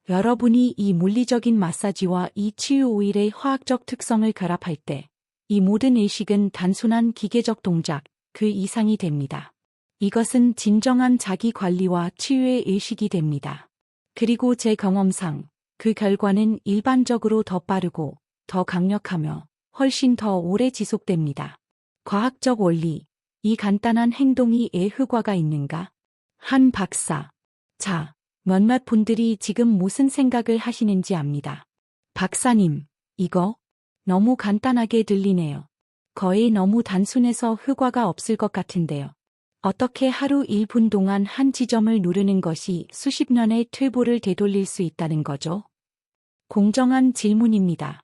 여러분이 이 물리적인 마사지와 이 치유 오일의 화학적 특성을 결합할 때 이 모든 의식은 단순한 기계적 동작, 그 이상이 됩니다. 이것은 진정한 자기 관리와 치유의 의식이 됩니다. 그리고 제 경험상 그 결과는 일반적으로 더 빠르고 더 강력하며 훨씬 더 오래 지속됩니다. 과학적 원리, 이 간단한 행동이 왜 효과가 있는가? 한 박사. 자, 몇몇 분들이 지금 무슨 생각을 하시는지 압니다. 박사님, 이거 너무 간단하게 들리네요. 거의 너무 단순해서 효과가 없을 것 같은데요. 어떻게 하루 1분 동안 한 지점을 누르는 것이 수십 년의 퇴보를 되돌릴 수 있다는 거죠? 공정한 질문입니다.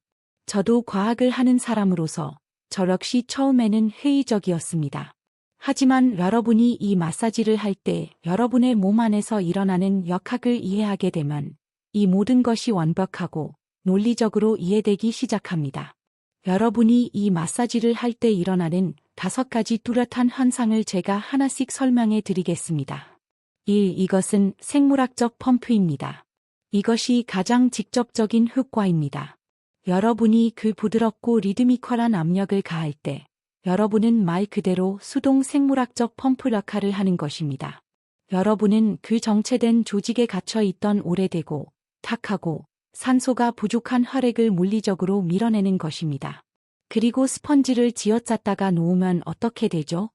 저도 과학을 하는 사람으로서 저 역시 처음에는 회의적이었습니다. 하지만 여러분이 이 마사지를 할 때 여러분의 몸 안에서 일어나는 역학을 이해하게 되면 이 모든 것이 완벽하고 논리적으로 이해되기 시작합니다. 여러분이 이 마사지를 할 때 일어나는 5가지 뚜렷한 현상을 제가 하나씩 설명해 드리겠습니다. 1. 이것은 생물학적 펌프입니다. 이것이 가장 직접적인 효과입니다. 여러분이 그 부드럽고 리드미컬한 압력을 가할 때 여러분은 말 그대로 수동 생물학적 펌프 역할을 하는 것입니다. 여러분은 그 정체된 조직에 갇혀 있던 오래되고 탁하고 산소가 부족한 혈액을 물리적으로 밀어내는 것입니다. 그리고 스펀지를 쥐어짰다가 놓으면 어떻게 되죠?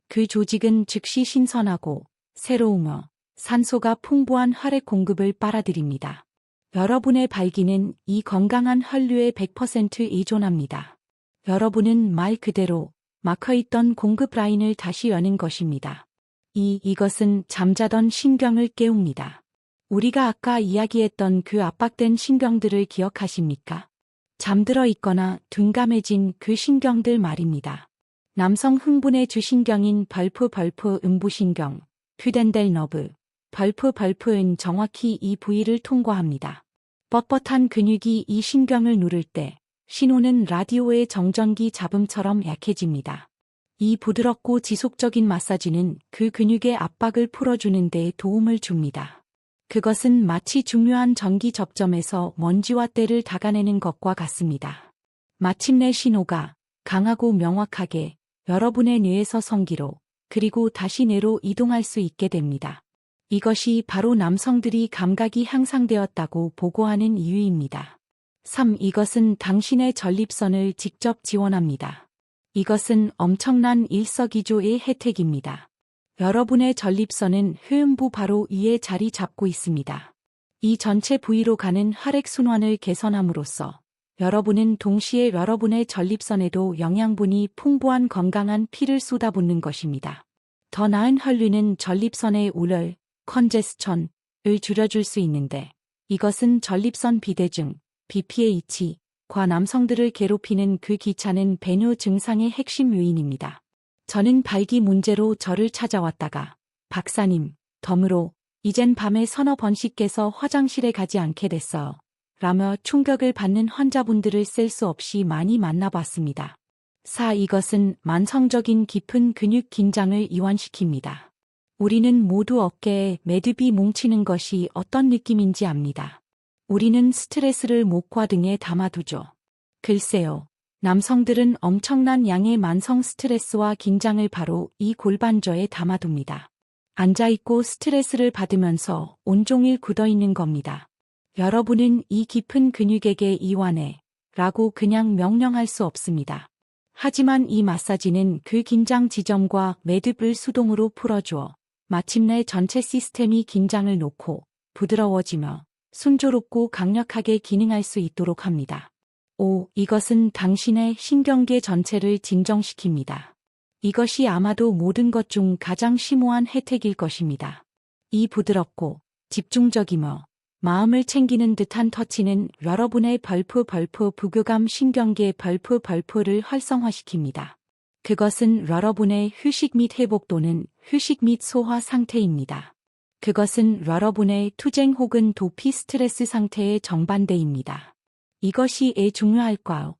그 조직은 즉시 신선하고 새로우며 산소가 풍부한 혈액 공급을 빨아들입니다. 여러분의 발기는 이 건강한 혈류에 100% 의존합니다. 여러분은 말 그대로 막혀있던 공급 라인을 다시 여는 것입니다. 이것은 잠자던 신경을 깨웁니다. 우리가 아까 이야기했던 그 압박된 신경들을 기억하십니까? 잠들어 있거나 둔감해진 그 신경들 말입니다. 남성 흥분의 주신경인 벌프 음부신경, 퓨덴델 너브, 벌프은 정확히 이 부위를 통과합니다. 뻣뻣한 근육이 이 신경을 누를 때 신호는 라디오의 정전기 잡음처럼 약해집니다. 이 부드럽고 지속적인 마사지는 그 근육의 압박을 풀어주는 데 도움을 줍니다. 그것은 마치 중요한 전기 접점에서 먼지와 때를 닦아내는 것과 같습니다. 마침내 신호가 강하고 명확하게 여러분의 뇌에서 성기로 그리고 다시 뇌로 이동할 수 있게 됩니다. 이것이 바로 남성들이 감각이 향상되었다고 보고하는 이유입니다. 3. 이것은 당신의 전립선을 직접 지원합니다. 이것은 엄청난 일석이조의 혜택입니다. 여러분의 전립선은 회음부 바로 위에 자리 잡고 있습니다. 이 전체 부위로 가는 혈액순환을 개선함으로써 여러분은 동시에 여러분의 전립선에도 영양분이 풍부한 건강한 피를 쏟아붓는 것입니다. 더 나은 혈류는 전립선의 울열, 컨제스천을 줄여줄 수 있는데 이것은 전립선 비대증, BPH,과 남성들을 괴롭히는 그 귀찮은 배뇨 증상의 핵심 요인입니다. 저는 발기 문제로 저를 찾아왔다가 박사님, 덤으로 이젠 밤에 서너 번씩 깨서 화장실에 가지 않게 됐어요. 라며 충격을 받는 환자분들을 셀 수 없이 많이 만나봤습니다. 4. 이것은 만성적인 깊은 근육 긴장을 이완시킵니다. 우리는 모두 어깨에 매듭이 뭉치는 것이 어떤 느낌인지 압니다. 우리는 스트레스를 목과 등에 담아두죠. 글쎄요. 남성들은 엄청난 양의 만성 스트레스와 긴장을 바로 이 골반저에 담아둡니다. 앉아있고 스트레스를 받으면서 온종일 굳어있는 겁니다. 여러분은 이 깊은 근육에게 이완해 라고 그냥 명령할 수 없습니다. 하지만 이 마사지는 그 긴장 지점과 매듭을 수동으로 풀어주어 마침내 전체 시스템이 긴장을 놓고 부드러워지며 순조롭고 강력하게 기능할 수 있도록 합니다. 5. 이것은 당신의 신경계 전체를 진정시킵니다. 이것이 아마도 모든 것 중 가장 심오한 혜택일 것입니다. 이 부드럽고 집중적이며 마음을 챙기는 듯한 터치는 여러분의 벌프 부교감 신경계 벌프를 활성화시킵니다. 그것은 여러분의 휴식 및 회복 또는 휴식 및 소화 상태입니다. 그것은 여러분의 투쟁 혹은 도피 스트레스 상태의 정반대입니다. 이것이 중요할까요?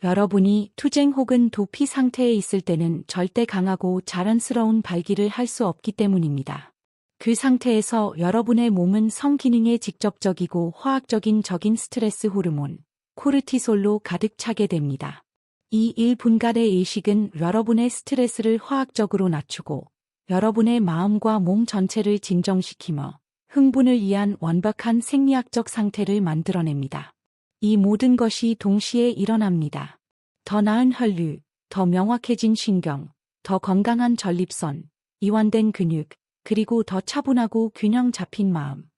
여러분이 투쟁 혹은 도피 상태에 있을 때는 절대 강하고 자연스러운 발기를 할 수 없기 때문입니다. 그 상태에서 여러분의 몸은 성기능에 직접적이고 화학적인 적인 스트레스 호르몬, 코르티솔로 가득 차게 됩니다. 이 1분간의 의식은 여러분의 스트레스를 화학적으로 낮추고 여러분의 마음과 몸 전체를 진정시키며 흥분을 위한 완벽한 생리학적 상태를 만들어냅니다. 이 모든 것이 동시에 일어납니다. 더 나은 혈류, 더 명확해진 신경, 더 건강한 전립선, 이완된 근육, 그리고 더 차분하고 균형 잡힌 마음.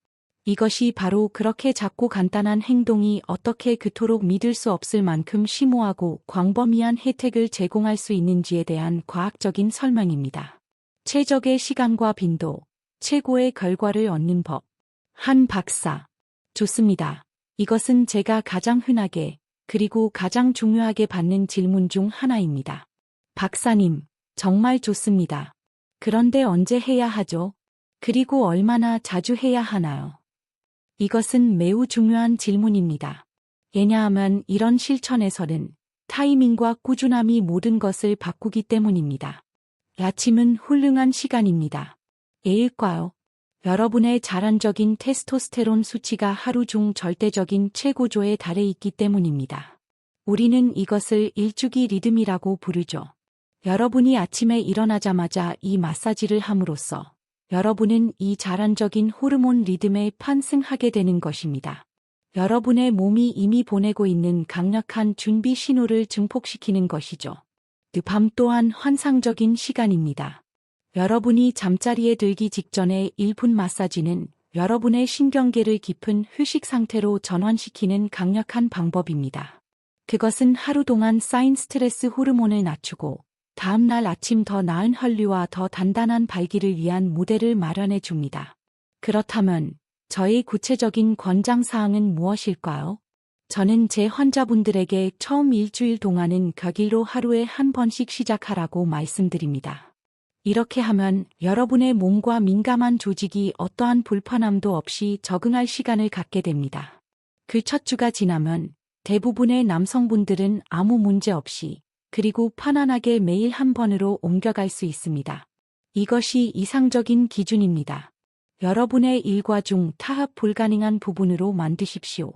이것이 바로 그렇게 작고 간단한 행동이 어떻게 그토록 믿을 수 없을 만큼 심오하고 광범위한 혜택을 제공할 수 있는지에 대한 과학적인 설명입니다. 최적의 시간과 빈도, 최고의 결과를 얻는 법. 한 박사. 좋습니다. 이것은 제가 가장 흔하게 그리고 가장 중요하게 받는 질문 중 하나입니다. 박사님, 정말 좋습니다. 그런데 언제 해야 하죠? 그리고 얼마나 자주 해야 하나요? 이것은 매우 중요한 질문입니다. 왜냐하면 이런 실천에서는 타이밍과 꾸준함이 모든 것을 바꾸기 때문입니다. 아침은 훌륭한 시간입니다. 왜일까요? 여러분의 자란적인 테스토스테론 수치가 하루 중 절대적인 최고조에 달해 있기 때문입니다. 우리는 이것을 일주기 리듬이라고 부르죠. 여러분이 아침에 일어나자마자 이 마사지를 함으로써 여러분은 이 자란적인 호르몬 리듬에 환승하게 되는 것입니다. 여러분의 몸이 이미 보내고 있는 강력한 준비 신호를 증폭시키는 것이죠. 밤 또한 환상적인 시간입니다. 여러분이 잠자리에 들기 직전의 1분 마사지는 여러분의 신경계를 깊은 휴식 상태로 전환시키는 강력한 방법입니다. 그것은 하루 동안 쌓인 스트레스 호르몬을 낮추고 다음날 아침 더 나은 혈류와 더 단단한 발기를 위한 무대를 마련해 줍니다. 그렇다면 저의 구체적인 권장사항은 무엇일까요? 저는 제 환자분들에게 처음 일주일 동안은 격일로 하루에 한 번씩 시작하라고 말씀드립니다. 이렇게 하면 여러분의 몸과 민감한 조직이 어떠한 불편함도 없이 적응할 시간을 갖게 됩니다. 그 첫 주가 지나면 대부분의 남성분들은 아무 문제 없이 그리고 편안하게 매일 한 번으로 옮겨갈 수 있습니다. 이것이 이상적인 기준입니다. 여러분의 일과 중 타협 불가능한 부분으로 만드십시오.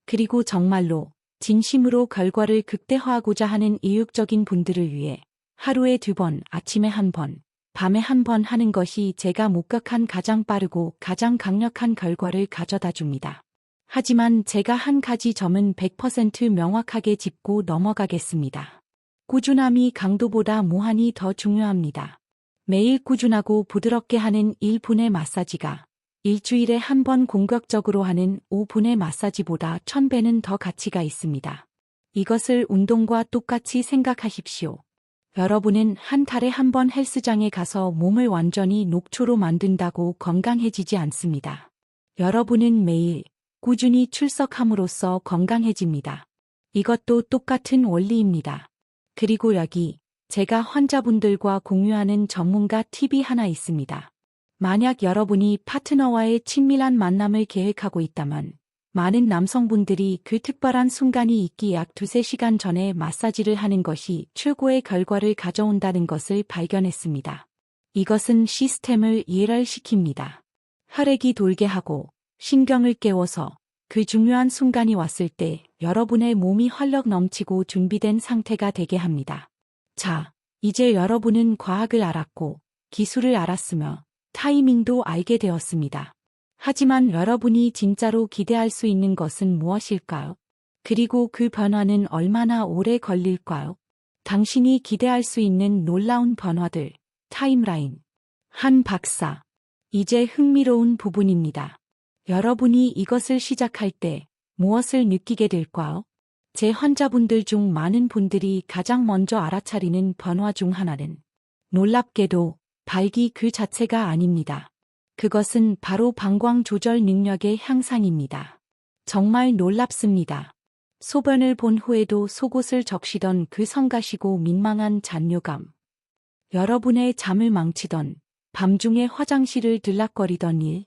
그리고 정말로 진심으로 결과를 극대화하고자 하는 의욕적인 분들을 위해 하루에 2번, 아침에 1번, 밤에 1번 하는 것이 제가 목격한 가장 빠르고 가장 강력한 결과를 가져다 줍니다. 하지만 제가 한 가지 점은 100% 명확하게 짚고 넘어가겠습니다. 꾸준함이 강도보다 무한히 더 중요합니다. 매일 꾸준하고 부드럽게 하는 1분의 마사지가 일주일에 한 번 공격적으로 하는 5분의 마사지보다 1000배는 더 가치가 있습니다. 이것을 운동과 똑같이 생각하십시오. 여러분은 한 달에 한 번 헬스장에 가서 몸을 완전히 녹초로 만든다고 건강해지지 않습니다. 여러분은 매일 꾸준히 출석함으로써 건강해집니다. 이것도 똑같은 원리입니다. 그리고 여기 제가 환자분들과 공유하는 전문가 팁이 하나 있습니다. 만약 여러분이 파트너와의 친밀한 만남을 계획하고 있다면 많은 남성분들이 그 특별한 순간이 있기 약 2~3시간 전에 마사지를 하는 것이 최고의 결과를 가져온다는 것을 발견했습니다. 이것은 시스템을 일혈시킵니다. 혈액이 돌게 하고 신경을 깨워서 그 중요한 순간이 왔을 때 여러분의 몸이 활력 넘치고 준비된 상태가 되게 합니다. 자, 이제 여러분은 과학을 알았고 기술을 알았으며 타이밍도 알게 되었습니다. 하지만 여러분이 진짜로 기대할 수 있는 것은 무엇일까요? 그리고 그 변화는 얼마나 오래 걸릴까요? 당신이 기대할 수 있는 놀라운 변화들, 타임라인. 한 박사. 이제 흥미로운 부분입니다. 여러분이 이것을 시작할 때 무엇을 느끼게 될까요? 제 환자분들 중 많은 분들이 가장 먼저 알아차리는 변화 중 하나는 놀랍게도 발기 그 자체가 아닙니다. 그것은 바로 방광 조절 능력의 향상입니다. 정말 놀랍습니다. 소변을 본 후에도 속옷을 적시던 그 성가시고 민망한 잔뇨감. 여러분의 잠을 망치던 밤중에 화장실을 들락거리던 일.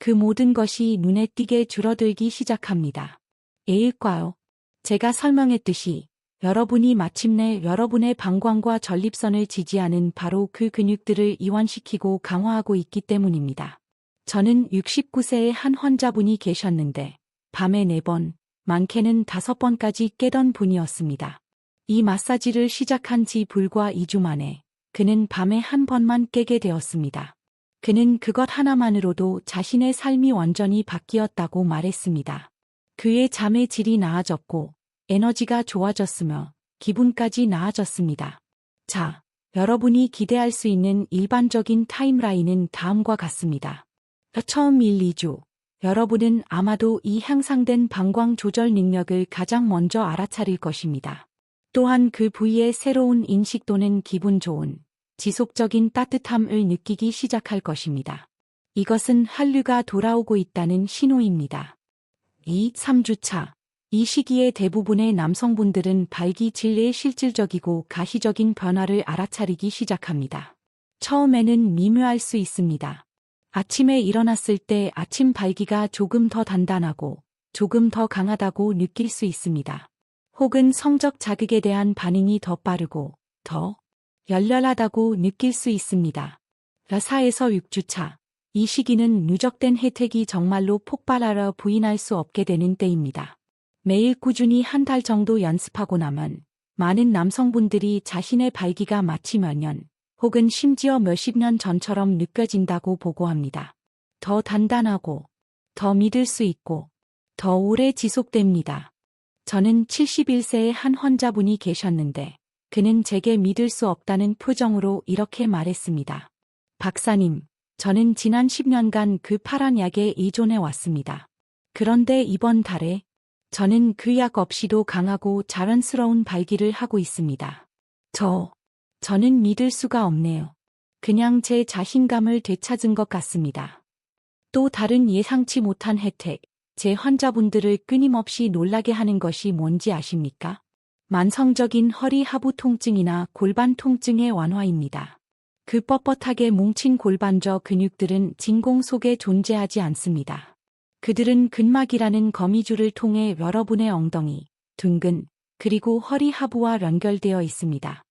그 모든 것이 눈에 띄게 줄어들기 시작합니다. 왜일까요? 제가 설명했듯이 여러분이 마침내 여러분의 방광과 전립선을 지지하는 바로 그 근육들을 이완시키고 강화하고 있기 때문입니다. 저는 69세의 한 환자분이 계셨는데 밤에 4번, 많게는 5번까지 깨던 분이었습니다. 이 마사지를 시작한 지 불과 2주 만에 그는 밤에 1번만 깨게 되었습니다. 그는 그것 하나만으로도 자신의 삶이 완전히 바뀌었다고 말했습니다. 그의 잠의 질이 나아졌고 에너지가 좋아졌으며 기분까지 나아졌습니다. 자, 여러분이 기대할 수 있는 일반적인 타임라인은 다음과 같습니다. 처음 1~2주, 여러분은 아마도 이 향상된 방광 조절 능력을 가장 먼저 알아차릴 것입니다. 또한 그 부위의 새로운 인식 또는 기분 좋은, 지속적인 따뜻함을 느끼기 시작할 것입니다. 이것은 혈류가 돌아오고 있다는 신호입니다. 2~3주차. 이 시기에 대부분의 남성분들은 발기 질내의 실질적이고 가시적인 변화를 알아차리기 시작합니다. 처음에는 미묘할 수 있습니다. 아침에 일어났을 때 아침 발기가 조금 더 단단하고 조금 더 강하다고 느낄 수 있습니다. 혹은 성적 자극에 대한 반응이 더 빠르고 더 열렬하다고 느낄 수 있습니다. 4에서 6주차. 이 시기는 누적된 혜택이 정말로 폭발하여 부인할 수 없게 되는 때입니다. 매일 꾸준히 한 달 정도 연습하고 나면 많은 남성분들이 자신의 발기가 마치 몇 년 혹은 심지어 몇십 년 전처럼 느껴진다고 보고합니다. 더 단단하고 더 믿을 수 있고 더 오래 지속됩니다. 저는 71세의 한 환자분이 계셨는데 그는 제게 믿을 수 없다는 표정으로 이렇게 말했습니다. 박사님, 저는 지난 10년간 그 파란 약에 의존해 왔습니다. 그런데 이번 달에 저는 그 약 없이도 강하고 자연스러운 발기를 하고 있습니다. 저는 믿을 수가 없네요. 그냥 제 자신감을 되찾은 것 같습니다. 또 다른 예상치 못한 혜택, 제 환자분들을 끊임없이 놀라게 하는 것이 뭔지 아십니까? 만성적인 허리 하부 통증이나 골반 통증의 완화입니다. 그 뻣뻣하게 뭉친 골반저 근육들은 진공 속에 존재하지 않습니다. 그들은 근막이라는 거미줄을 통해 여러분의 엉덩이, 둔근, 그리고 허리 하부와 연결되어 있습니다.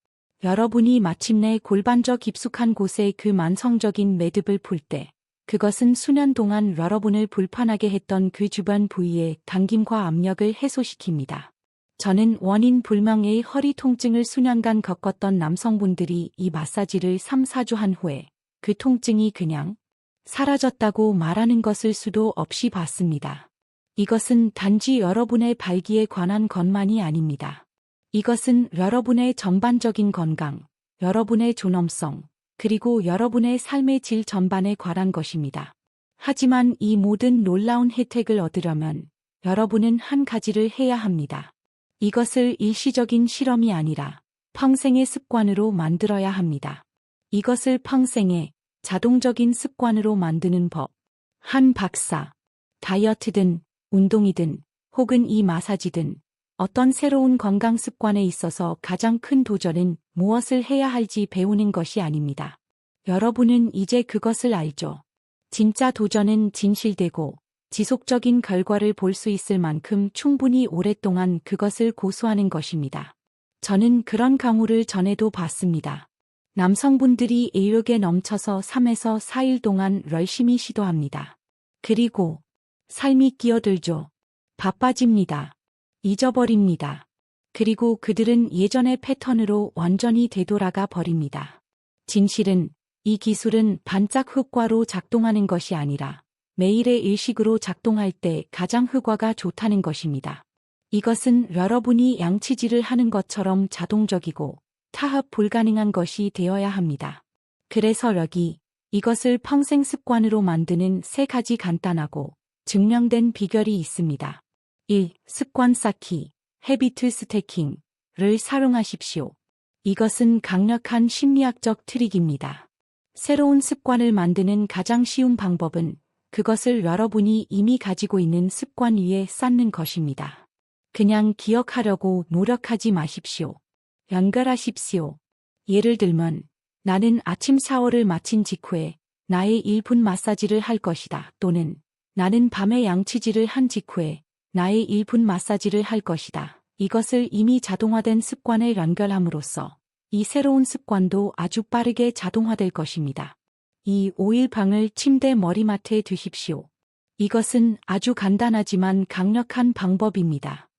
여러분이 마침내 골반저 깊숙한 곳에 그 만성적인 매듭을 풀 때, 그것은 수년 동안 여러분을 불편하게 했던 그 주변 부위의 당김과 압력을 해소시킵니다. 저는 원인 불명의 허리 통증을 수년간 겪었던 남성분들이 이 마사지를 3, 4주 한 후에 그 통증이 그냥 사라졌다고 말하는 것을 수도 없이 봤습니다. 이것은 단지 여러분의 발기에 관한 것만이 아닙니다. 이것은 여러분의 전반적인 건강, 여러분의 존엄성, 그리고 여러분의 삶의 질 전반에 관한 것입니다. 하지만 이 모든 놀라운 혜택을 얻으려면 여러분은 한 가지를 해야 합니다. 이것을 일시적인 실험이 아니라 평생의 습관으로 만들어야 합니다. 이것을 평생의 자동적인 습관으로 만드는 법. 한 박사, 다이어트든 운동이든 혹은 이 마사지든 어떤 새로운 건강 습관에 있어서 가장 큰 도전은 무엇을 해야 할지 배우는 것이 아닙니다. 여러분은 이제 그것을 알죠. 진짜 도전은 진실되고 지속적인 결과를 볼 수 있을 만큼 충분히 오랫동안 그것을 고수하는 것입니다. 저는 그런 강우를 전에도 봤습니다. 남성분들이 의욕에 넘쳐서 3에서 4일 동안 열심히 시도합니다. 그리고 삶이 끼어들죠. 바빠집니다. 잊어버립니다. 그리고 그들은 예전의 패턴으로 완전히 되돌아가 버립니다. 진실은 이 기술은 반짝 효과로 작동하는 것이 아니라 매일의 일식으로 작동할 때 가장 효과가 좋다는 것입니다. 이것은 여러분이 양치질을 하는 것처럼 자동적이고 타협 불가능한 것이 되어야 합니다. 그래서 이것을 평생 습관으로 만드는 3가지 간단하고 증명된 비결이 있습니다. 1. 습관 쌓기, 헤비트 스태킹을 사용하십시오. 이것은 강력한 심리학적 트릭입니다. 새로운 습관을 만드는 가장 쉬운 방법은 그것을 여러분이 이미 가지고 있는 습관 위에 쌓는 것입니다. 그냥 기억하려고 노력하지 마십시오. 연결하십시오. 예를 들면 나는 아침 샤워를 마친 직후에 나의 1분 마사지를 할 것이다. 또는 나는 밤에 양치질을 한 직후에 나의 1분 마사지를 할 것이다. 이것을 이미 자동화된 습관에 연결함으로써 이 새로운 습관도 아주 빠르게 자동화될 것입니다. 이 오일방을 침대 머리맡에 두십시오. 이것은 아주 간단하지만 강력한 방법입니다.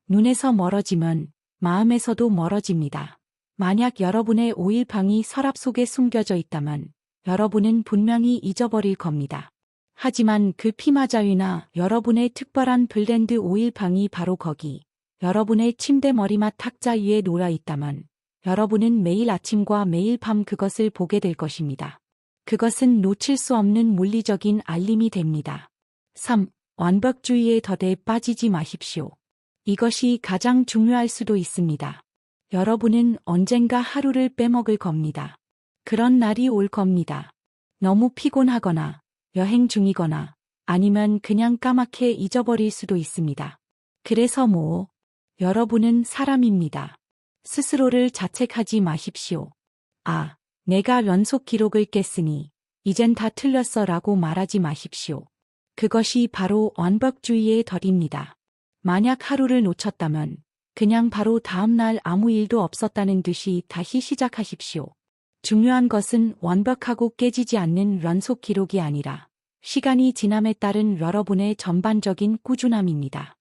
눈에서 멀어지면 마음에서도 멀어집니다. 만약 여러분의 오일방이 서랍 속에 숨겨져 있다면 여러분은 분명히 잊어버릴 겁니다. 하지만 그 피마자위나 여러분의 특별한 블렌드 오일방이 바로 거기, 여러분의 침대 머리맡 탁자 위에 놓여 있다면 여러분은 매일 아침과 매일 밤 그것을 보게 될 것입니다. 그것은 놓칠 수 없는 물리적인 알림이 됩니다. 3. 완벽주의의 덫에 빠지지 마십시오. 이것이 가장 중요할 수도 있습니다. 여러분은 언젠가 하루를 빼먹을 겁니다. 그런 날이 올 겁니다. 너무 피곤하거나 여행 중이거나 아니면 그냥 까맣게 잊어버릴 수도 있습니다. 그래서 여러분은 사람입니다. 스스로를 자책하지 마십시오. 아, 내가 연속 기록을 깼으니 이젠 다 틀렸어 라고 말하지 마십시오. 그것이 바로 완벽주의의 덫입니다. 만약 하루를 놓쳤다면 그냥 바로 다음 날 아무 일도 없었다는 듯이 다시 시작하십시오. 중요한 것은 완벽하고 깨지지 않는 연속 기록이 아니라 시간이 지남에 따른 여러분의 전반적인 꾸준함입니다.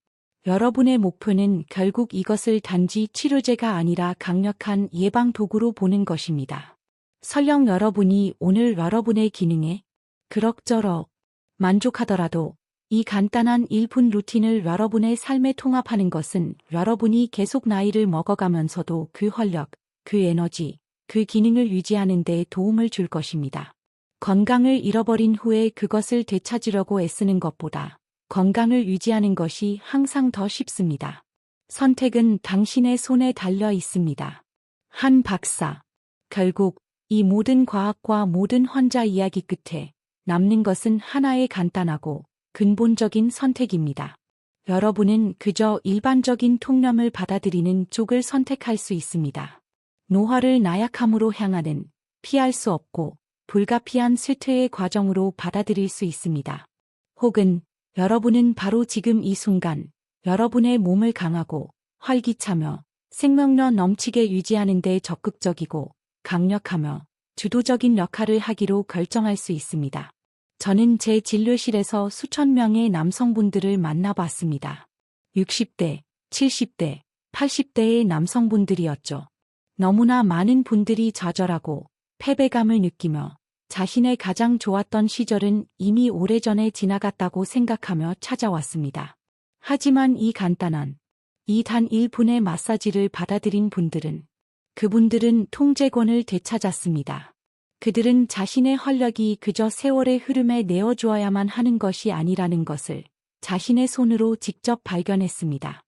여러분의 목표는 결국 이것을 단지 치료제가 아니라 강력한 예방 도구로 보는 것입니다. 설령 여러분이 오늘 여러분의 기능에 그럭저럭 만족하더라도 이 간단한 1분 루틴을 여러분의 삶에 통합하는 것은 여러분이 계속 나이를 먹어가면서도 그 활력, 그 에너지, 그 기능을 유지하는 데 도움을 줄 것입니다. 건강을 잃어버린 후에 그것을 되찾으려고 애쓰는 것보다 건강을 유지하는 것이 항상 더 쉽습니다. 선택은 당신의 손에 달려 있습니다. 한 박사. 결국 이 모든 과학과 모든 환자 이야기 끝에 남는 것은 하나의 간단하고 근본적인 선택입니다. 여러분은 그저 일반적인 통념을 받아들이는 쪽을 선택할 수 있습니다. 노화를 나약함으로 향하는 피할 수 없고 불가피한 쇠퇴의 과정으로 받아들일 수 있습니다. 혹은 여러분은 바로 지금 이 순간 여러분의 몸을 강하고 활기차며 생명력 넘치게 유지하는 데 적극적이고 강력하며 주도적인 역할을 하기로 결정할 수 있습니다. 저는 제 진료실에서 수천 명의 남성분들을 만나봤습니다. 60대, 70대, 80대의 남성분들이었죠. 너무나 많은 분들이 좌절하고 패배감을 느끼며 자신의 가장 좋았던 시절은 이미 오래전에 지나갔다고 생각하며 찾아왔습니다. 하지만 이 간단한, 이 단 1분의 마사지를 받아들인 그분들은 통제권을 되찾았습니다. 그들은 자신의 활력이 그저 세월의 흐름에 내어주어야만 하는 것이 아니라는 것을 자신의 손으로 직접 발견했습니다.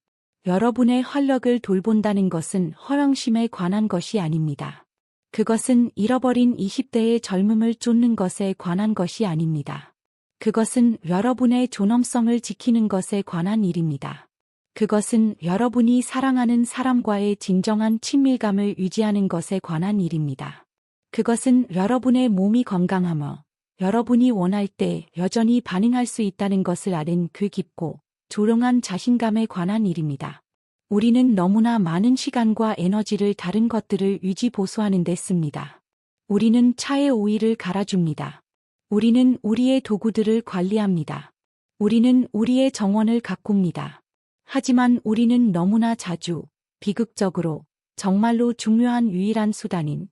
여러분의 활력을 돌본다는 것은 허영심에 관한 것이 아닙니다. 그것은 잃어버린 20대의 젊음을 쫓는 것에 관한 것이 아닙니다. 그것은 여러분의 존엄성을 지키는 것에 관한 일입니다. 그것은 여러분이 사랑하는 사람과의 진정한 친밀감을 유지하는 것에 관한 일입니다. 그것은 여러분의 몸이 건강하며 여러분이 원할 때 여전히 반응할 수 있다는 것을 아는 그 깊고 조롱한 자신감에 관한 일입니다. 우리는 너무나 많은 시간과 에너지를 다른 것들을 유지보수하는 데 씁니다. 우리는 차에 오일을 갈아줍니다. 우리는 우리의 도구들을 관리합니다. 우리는 우리의 정원을 가꿉니다. 하지만 우리는 너무나 자주, 비극적으로, 정말로 중요한 유일한 수단인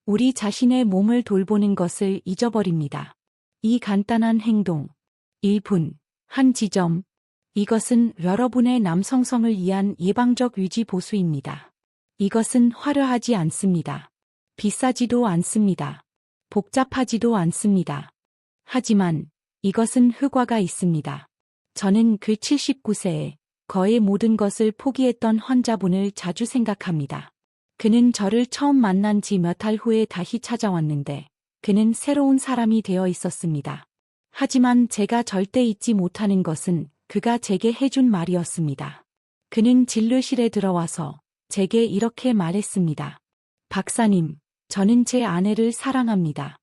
우리 자신의 몸을 돌보는 것을 잊어버립니다. 이 간단한 행동, 1분, 한 지점, 이것은 여러분의 남성성을 위한 예방적 유지 보수입니다. 이것은 화려하지 않습니다. 비싸지도 않습니다. 복잡하지도 않습니다. 하지만 이것은 효과가 있습니다. 저는 그 79세에 거의 모든 것을 포기했던 환자분을 자주 생각합니다. 그는 저를 처음 만난 지 몇 달 후에 다시 찾아왔는데 그는 새로운 사람이 되어 있었습니다. 하지만 제가 절대 잊지 못하는 것은 그가 제게 해준 말이었습니다. 그는 진료실에 들어와서 제게 이렇게 말했습니다. 박사님, 저는 제 아내를 사랑합니다.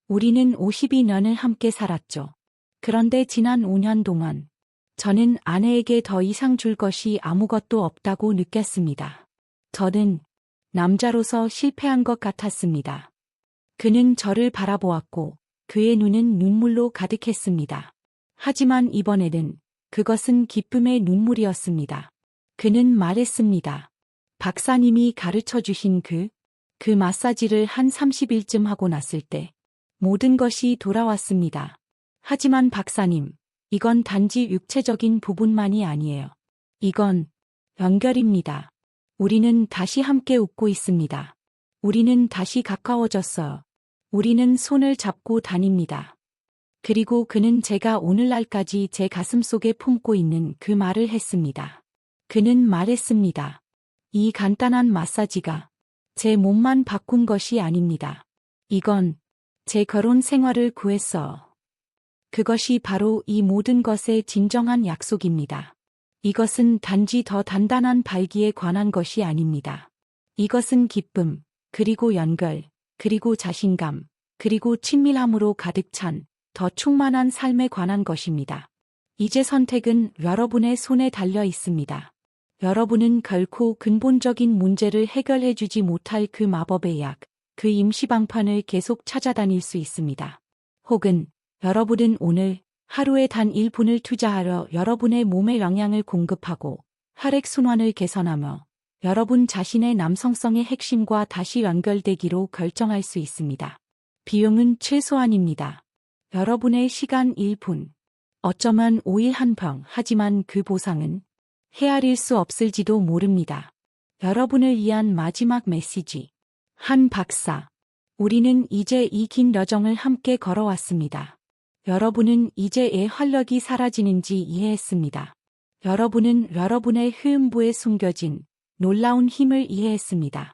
우리는 52년을 함께 살았죠. 그런데 지난 5년 동안 저는 아내에게 더 이상 줄 것이 아무것도 없다고 느꼈습니다. 저는 남자로서 실패한 것 같았습니다. 그는 저를 바라보았고 그의 눈은 눈물로 가득했습니다. 하지만 이번에는 그것은 기쁨의 눈물이었습니다. 그는 말했습니다. 박사님이 가르쳐 주신 그 마사지를 한 30일쯤 하고 났을 때 모든 것이 돌아왔습니다. 하지만 박사님, 이건 단지 육체적인 부분만이 아니에요. 이건 연결입니다. 우리는 다시 함께 웃고 있습니다. 우리는 다시 가까워졌어요. 우리는 손을 잡고 다닙니다. 그리고 그는 제가 오늘날까지 제 가슴속에 품고 있는 그 말을 했습니다. 그는 말했습니다. 이 간단한 마사지가 제 몸만 바꾼 것이 아닙니다. 이건 제 결혼 생활을 구했어요. 그것이 바로 이 모든 것의 진정한 약속입니다. 이것은 단지 더 단단한 발기에 관한 것이 아닙니다. 이것은 기쁨, 그리고 연결, 그리고 자신감, 그리고 친밀함으로 가득 찬 더 충만한 삶에 관한 것입니다. 이제 선택은 여러분의 손에 달려 있습니다. 여러분은 결코 근본적인 문제를 해결해 주지 못할 그 마법의 약, 그 임시방편을 계속 찾아다닐 수 있습니다. 혹은 여러분은 오늘 하루에 단 1분을 투자하려 여러분의 몸에 영양을 공급하고 혈액순환을 개선하며 여러분 자신의 남성성의 핵심과 다시 연결되기로 결정할 수 있습니다. 비용은 최소한입니다. 여러분의 시간 1분. 어쩌면 5일 한 병, 하지만 그 보상은 헤아릴 수 없을지도 모릅니다. 여러분을 위한 마지막 메시지. 한 박사. 우리는 이제 이 긴 여정을 함께 걸어왔습니다. 여러분은 이제 애 활력이 사라지는지 이해했습니다. 여러분은 여러분의 흐음부에 숨겨진 놀라운 힘을 이해했습니다.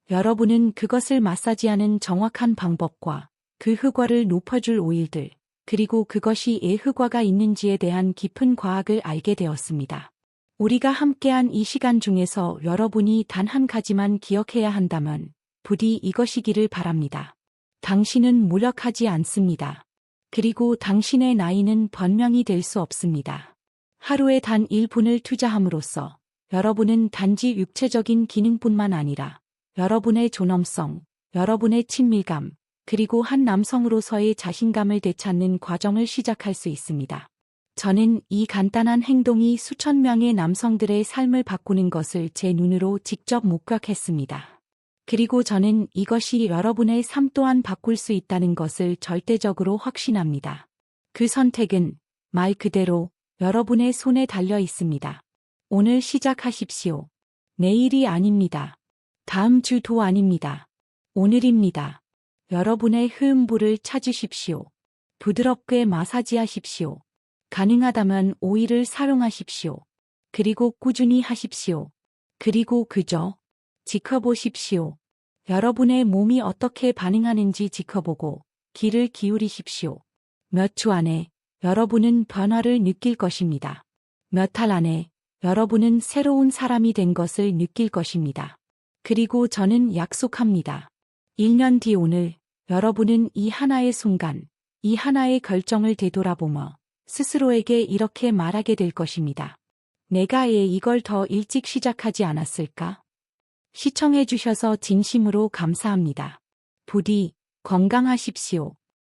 여러분은 그것을 마사지하는 정확한 방법과 그 효과를 높여줄 오일들, 그리고 그것이 애 효과가 있는지에 대한 깊은 과학을 알게 되었습니다. 우리가 함께한 이 시간 중에서 여러분이 단 한 가지만 기억해야 한다면 부디 이것이기를 바랍니다. 당신은 무력하지 않습니다. 그리고 당신의 나이는 변명이 될 수 없습니다. 하루에 단 1분을 투자함으로써 여러분은 단지 육체적인 기능뿐만 아니라 여러분의 존엄성, 여러분의 친밀감, 그리고 한 남성으로서의 자신감을 되찾는 과정을 시작할 수 있습니다. 저는 이 간단한 행동이 수천 명의 남성들의 삶을 바꾸는 것을 제 눈으로 직접 목격했습니다. 그리고 저는 이것이 여러분의 삶 또한 바꿀 수 있다는 것을 절대적으로 확신합니다. 그 선택은 말 그대로 여러분의 손에 달려 있습니다. 오늘 시작하십시오. 내일이 아닙니다. 다음 주도 아닙니다. 오늘입니다. 여러분의 흐음부를 찾으십시오. 부드럽게 마사지하십시오. 가능하다면 오일을 사용하십시오. 그리고 꾸준히 하십시오. 그리고 그저 지켜보십시오. 여러분의 몸이 어떻게 반응하는지 지켜보고 귀를 기울이십시오. 몇 주 안에 여러분은 변화를 느낄 것입니다. 몇 달 안에 여러분은 새로운 사람이 된 것을 느낄 것입니다. 그리고 저는 약속합니다. 1년 뒤 오늘 여러분은 이 하나의 순간, 이 하나의 결정을 되돌아보며 스스로에게 이렇게 말하게 될 것입니다. 내가 왜 이걸 더 일찍 시작하지 않았을까? 시청해 주셔서 진심으로 감사합니다. 부디 건강하십시오.